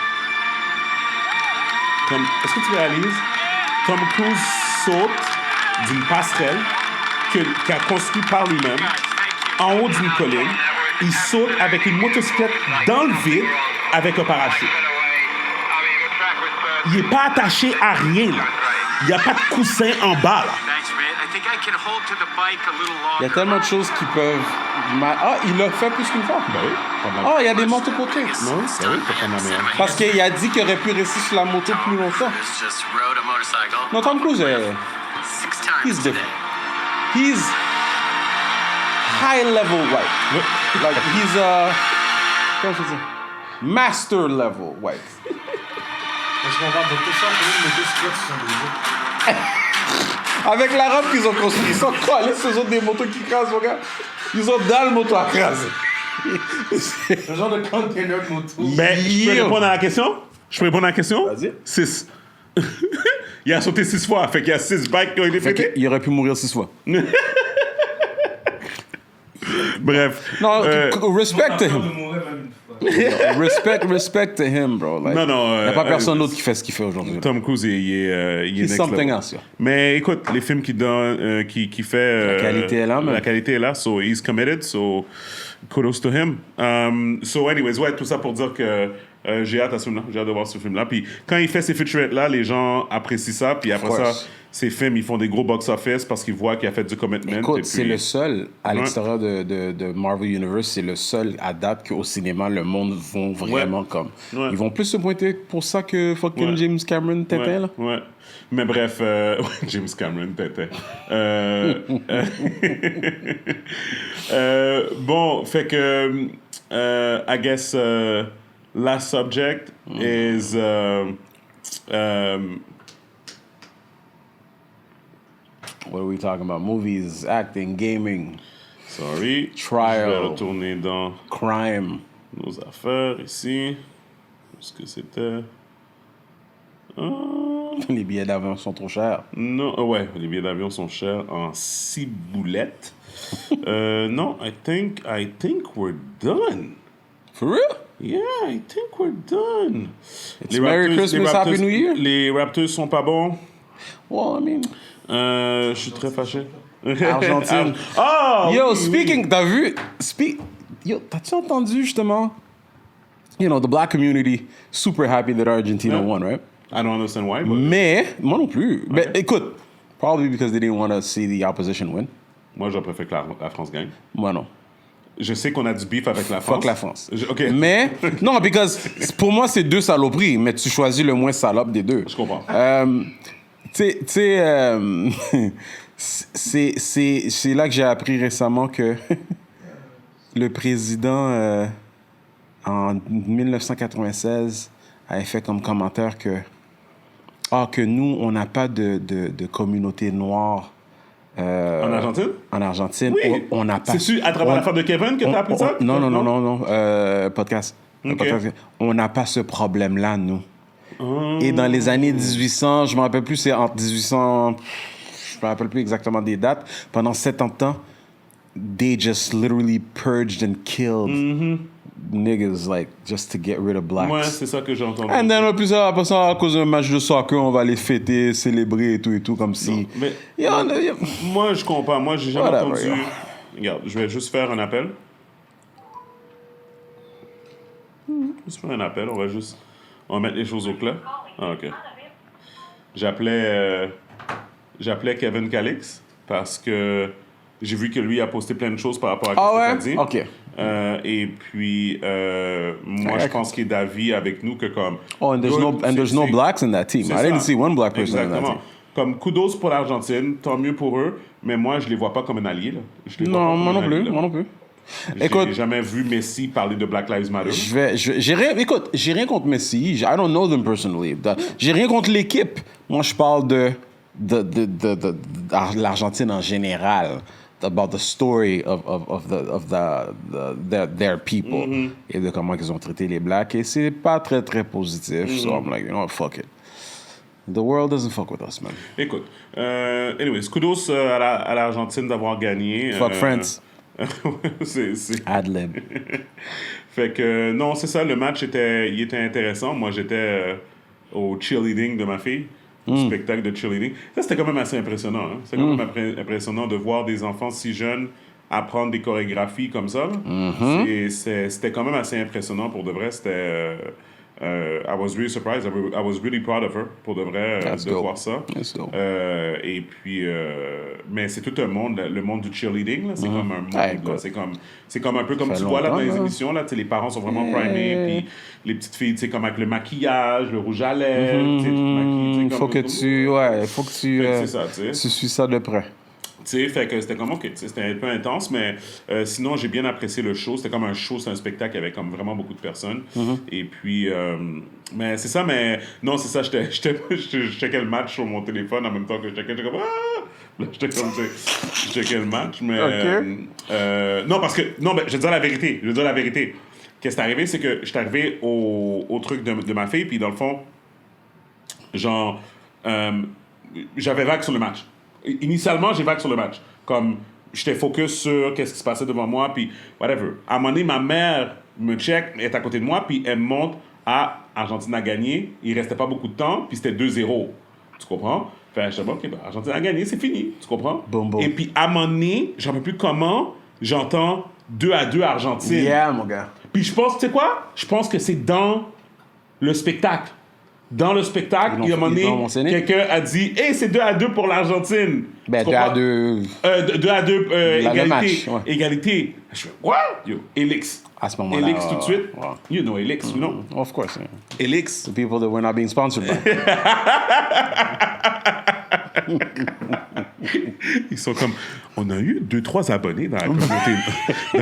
Est-ce que tu réalises? Tom Cruise saute d'une passerelle qu'il a construite par lui-même en haut d'une colline. Il saute avec une motocyclette dans le vide avec un parachute. Il n'est pas attaché à rien, là. Il n'y a pas de coussin en bas, là. Thanks, man. I think I can hold to the bike a little Il y a longer. tellement de choses qui peuvent... Ah, il l'a fait plus qu'une fois. Ben oui. Oh, il y a des motos côtés. Non, c'est oui, pour prendre la meilleure. Parce qu'il a dit qu'il aurait pu rester sur la moto plus longtemps. Just rode a motorcycle Non, Tom Cruise, 6 times he's today. different. He's high level white. Like, he's a... Comment je dis? Master level white. Parce qu'on va dans tout ça, pour les motocyclettes sont des Avec la robe qu'ils ont construite, ils sont collés, ce sont des motos qui crasent, mon gars. Ils ont dans le moto à craser. un genre de container de moto. Ben, je peux répondre à la question? Vas-y. 6. Il a sauté 6 fois, fait qu'il y a 6 bikes qui ont été pétés. Il aurait pu mourir 6 fois. Bref. Non, respect to On him. mourrait même une fois. Respect to him, bro. Like, Non, il n'y a pas personne d'autre qui fait ce qu'il fait aujourd'hui. Tom Cruise, il est He's next something level. else, yeah. Mais écoute, les films qu'il donne, qui fait... La qualité est là, man. La qualité est là, so he's committed, so kudos to him. So anyways, ouais, tout ça pour dire que j'ai hâte à ce film-là, j'ai hâte de voir ce film-là. Puis quand il fait ces featurettes-là, les gens apprécient ça, puis après ça, course. ces films, ils font des gros box-office parce qu'ils voient qu'il a fait du commitment. Écoute, et c'est puis- le seul, à l'extérieur de Marvel Universe, c'est le seul à date qu'au cinéma, le monde vont vraiment comme... Ouais. Ils vont plus se pointer pour ça que fucking Ouais. James Cameron t'était, là. Ouais. Mais bref, James Cameron, t'étais. Bon, fait que, I guess, last subject is, What are we talking about? Movies, acting, gaming, sorry. Trial. Je vais retourner dans crime. nos affaires ici. Est-ce que c'était... Les billets d'avion sont trop chers. Non, ouais, les billets d'avion sont chers en ciboulettes. Non, I think we're done. For real? Yeah, I think we're done. It's Merry Christmas, Happy New Year? Les Raptors sont pas bons. Well, I mean... Je suis très fâché. Argentine. Oh! Yo, oui, speaking, oui. t'as vu? Yo, t'as-tu entendu justement? You know, the black community super happy that Argentina won, right? I don't understand why, but... Mais, moi non plus. Mais écoute, probably because they didn't want to see the opposition win. Moi, je préfère que la France gagne. Moi non. Je sais qu'on a du beef avec la France. Fuck la France. OK. Mais, non, because pour moi, c'est deux saloperies, mais tu choisis le moins salope des deux. Je comprends. Tu sais, c'est là que j'ai appris récemment que le président, en 1996, avait fait comme commentaire que nous, on n'a pas de communauté noire. En Argentine? En Argentine, Oui. on n'a pas. C'est-tu à travers l'affaire de Kevin que t'as appris ça? Non. Podcast. Ok. Podcast. On n'a pas ce problème-là, nous. Oh. Et dans les années 1800, je me rappelle plus, c'est entre 1800, je me rappelle plus exactement des dates. Pendant 70 ans, they just literally purged and killed niggas, like, just to get rid of blacks. Ouais, c'est ça que j'ai entendu. And then, puis ça, après ça, à cause d'un match de soccer, on va les fêter, célébrer et tout, comme si... Mais Yeah. moi, je comprends. Moi, j'ai jamais Whatever, entendu... yeah. Regarde, je vais juste faire un appel. Juste faire un appel. On va mettre les choses au clair. Ah, OK. J'appelais Kevin Calix parce que J'ai vu que lui a posté plein de choses par rapport à Ah ce que ouais? t'as dit. OK. Et puis, moi, je pense qu'il est d'avis avec nous que comme... Oh, and there's no blacks in that team. C'est I didn't ça. see one black person in that Exactement. team. Comme kudos pour l'Argentine, tant mieux pour eux, mais moi, je les vois pas comme un allié. Là. Je les vois pas Non, comme moi un non allié, plus, là. moi non plus. J'ai Écoute, jamais vu Messi parler de Black Lives Matter. j'ai rien contre Messi. I don't know them personally. J'ai rien contre l'équipe. Moi, je parle de l'Argentine en général. About the story of their people. Et de comment ils ont traité les blacks. Et c'est pas très, très positif. So I'm like, you know what, fuck it. The world doesn't fuck with us, man. Écoute, anyways, kudos à l'Argentine d'avoir gagné. Fuck France. c'est... Ad-lib. Fait que, non, c'est ça, le match il était intéressant. Moi, j'étais au cheerleading de ma fille, au spectacle de cheerleading. Ça, c'était quand même assez impressionnant. Hein? C'était quand même impressionnant de voir des enfants si jeunes apprendre des chorégraphies comme ça. C'était quand même assez impressionnant pour de vrai. C'était... I was really surprised. I was really proud of her, pour de vrai, de voir ça. Et puis, mais c'est tout un monde, le monde du cheerleading, là, c'est comme un monde, là, c'est comme un peu comme tu vois là dans les émissions, là, les parents sont vraiment primés, puis les petites filles, comme avec le maquillage, le rouge à lèvres, tu te maquilles, Faut que tu suis ça de près. Fait que c'était comme, OK, c'était un peu intense, mais sinon, j'ai bien apprécié le show. C'était comme un show, c'est un spectacle avec comme vraiment beaucoup de personnes. Et puis, mais c'est ça, mais non, c'est ça, je checkais le match sur mon téléphone en même temps que je checkais, j'étais comme, ah! Là, j'étais comme, je checkais le match, mais... non, parce que, non, mais je vais dire la vérité, Qu'est-ce qui est arrivé, c'est que j'étais arrivé au truc de ma fille, puis dans le fond, genre, j'avais vague sur le match. Initialement, j'ai vague sur le match. Comme, j'étais focus sur qu'est-ce qui se passait devant moi, puis whatever. À un moment donné, ma mère me check, est à côté de moi, puis elle me montre, Argentine a gagné. Il restait pas beaucoup de temps, puis c'était 2-0. Tu comprends? Fait je dis, OK, ben, Argentine a gagné, c'est fini. Tu comprends? Boom, boom. Et puis, à un moment donné, j'en sais plus comment, j'entends 2-2 Argentine. Yeah, mon gars. Puis je pense, tu sais quoi? Je pense que c'est dans le spectacle. Dans le spectacle, il y a un moment donné, quelqu'un a dit « Hey, c'est 2-2 pour l'Argentine! » Ben, 2-2... 2-2, égalité. Match, ouais. Égalité. Je fais « What? » Yo, Elix. À ce moment-là... Elix tout de suite. Wow. You know Elix, you know? Of course. Yeah. Elix. The people that we're not being sponsored by. Ils sont comme, on a eu 2-3 abonnés dans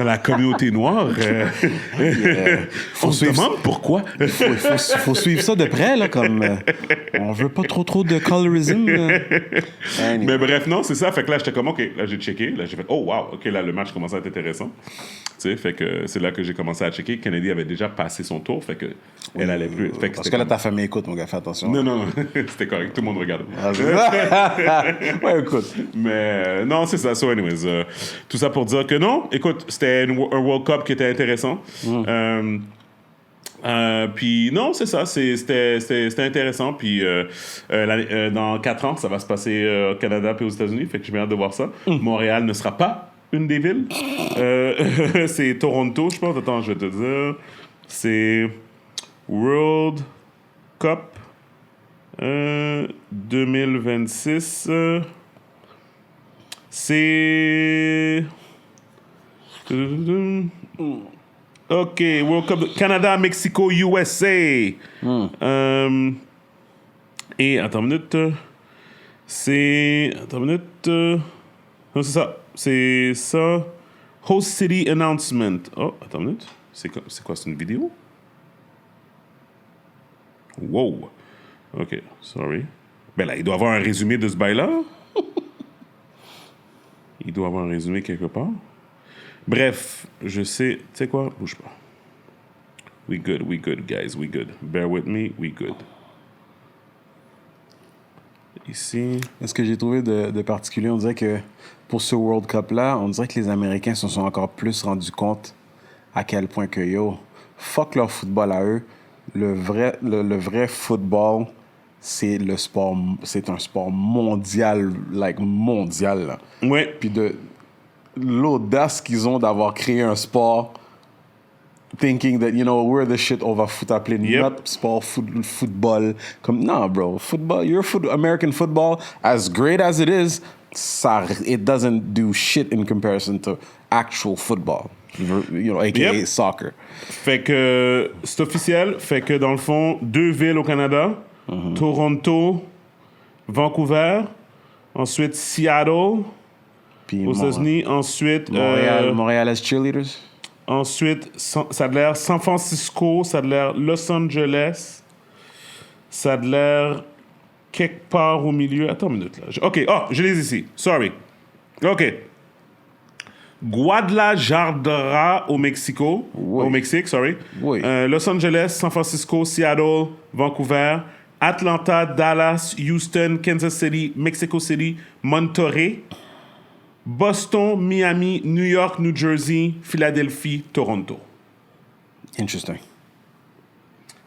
la communauté noire. On se demande pourquoi. Il faut suivre ça de près, là, comme... on veut pas trop de colorism. Anyway. Mais bref, non, c'est ça. Fait que là, j'étais comme, OK, là, j'ai checké. Là, j'ai fait, oh, wow, OK, là, le match commençait à être intéressant. Tu sais, fait que c'est là que j'ai commencé à checker. Kennedy avait déjà passé son tour, fait que elle allait plus. Fait que parce que là, ta famille écoute, mon gars, fais attention. Non, c'était correct. Tout le monde regardait. Ouais, écoute. Mais non, c'est ça. So, anyways, tout ça pour dire que non, écoute, c'était un World Cup qui était intéressant. Puis non, c'est ça, c'était intéressant. Puis dans 4 ans, ça va se passer au Canada et aux États-Unis, fait que j'ai bien hâte de voir ça. Montréal ne sera pas une des villes. C'est Toronto, je pense. Attends, je vais te dire. C'est World Cup 2026. C'est... OK, World Cup Canada, Mexico, USA. Et attends une minute. Non, c'est ça. C'est ça. Host City Announcement. Oh, attends une minute. C'est quoi, c'est une vidéo? Wow. OK, sorry. Ben là, il doit avoir un résumé de ce bail-là. Il doit avoir un résumé quelque part. Bref, je sais... Tu sais quoi? Bouge pas. We good, guys. We good. Bear with me. We good. Ici... Ce que j'ai trouvé de particulier, on dirait que pour ce World Cup-là, on dirait que les Américains se sont encore plus rendus compte à quel point que, yo, fuck leur football à eux. Le vrai football, c'est un sport mondial, mondial. Là. Ouais. Puis de l'audace qu'ils ont d'avoir créé un sport thinking that, you know, we're the shit, on va appeler notre sport football. Comme, non, bro, football, American football, as great as it is, it doesn't do shit in comparison to actual football, aka soccer. Fait que c'est officiel. Fait que dans le fond, 2 villes au Canada, Toronto, Vancouver, ensuite Seattle, Puis aux États-Unis, ensuite Montréal as cheerleaders. ensuite ça a l'air San Francisco, ça a l'air Los Angeles, ça a l'air quelque part au milieu. Attends une minute là. OK, je les ai ici. Sorry. OK. Guadalajara au Mexico. Oui. Au Mexique, sorry. Oui. Los Angeles, San Francisco, Seattle, Vancouver, Atlanta, Dallas, Houston, Kansas City, Mexico City, Monterrey, Boston, Miami, New York, New Jersey, Philadelphie, Toronto. Interesting.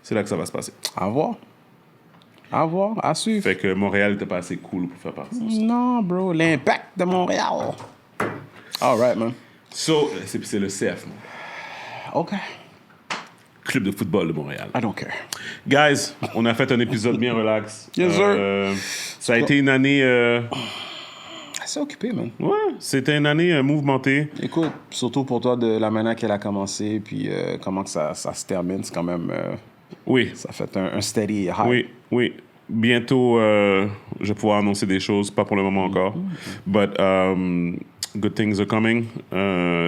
C'est là que ça va se passer. À voir, à suivre. Fait que Montréal n'était pas assez cool pour faire partie. Non, bro, l'impact de Montréal. All right, man. So, c'est le CF, man. OK. Club de football de Montréal. I don't care. Guys, on a fait un épisode bien relax. Yes, sir. Ça a été une année... C'est occupé, man. Ouais, c'était une année mouvementée. Écoute, surtout pour toi, de la manière qu'elle a commencé, puis comment que ça se termine, c'est quand même... Oui. Ça fait un steady high. Oui. Bientôt, je vais pouvoir annoncer des choses, pas pour le moment encore. But good things are coming.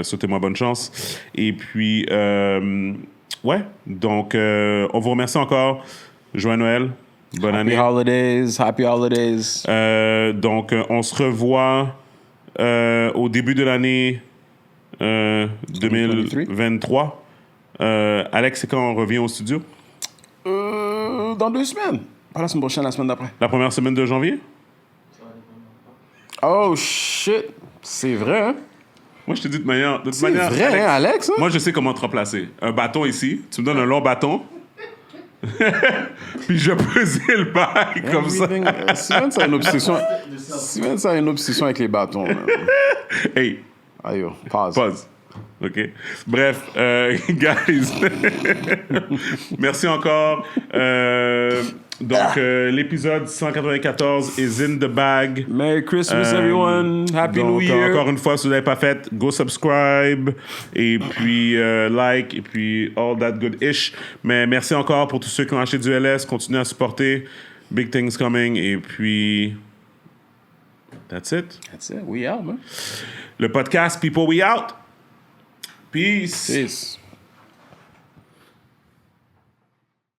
Souhaitez-moi bonne chance. Et puis, ouais. Donc, on vous remercie encore. Joyeux Noël. Bonne année. Happy holidays. Donc, on se revoit au début de l'année 2023. Alex, c'est quand on revient au studio? Dans 2 semaines. Pas la semaine prochaine, la semaine d'après. La première semaine de janvier? Oh, shit. C'est vrai, hein? Moi, je te dis de manière... C'est vrai, Alex, hein, Alex? Hein? Moi, je sais comment te remplacer. Un bâton ici. Tu me donnes un long bâton. Puis je pesais le bail comme ça. Steven, ça a une obsession. Steven, ça a une obsession avec les bâtons. Man. Hey. Aïe, pause. Pause. OK. Bref, guys. Merci encore. Donc, l'épisode 194 is in the bag. Merry Christmas, everyone. Happy New Year. Encore une fois, si vous n'avez pas fait, go subscribe. Et puis, like. Et puis, all that good ish. Mais merci encore pour tous ceux qui ont acheté du LS. Continuez à supporter. Big things coming. Et puis, that's it. That's it. We out, man. Le podcast People We Out. Peace. Peace.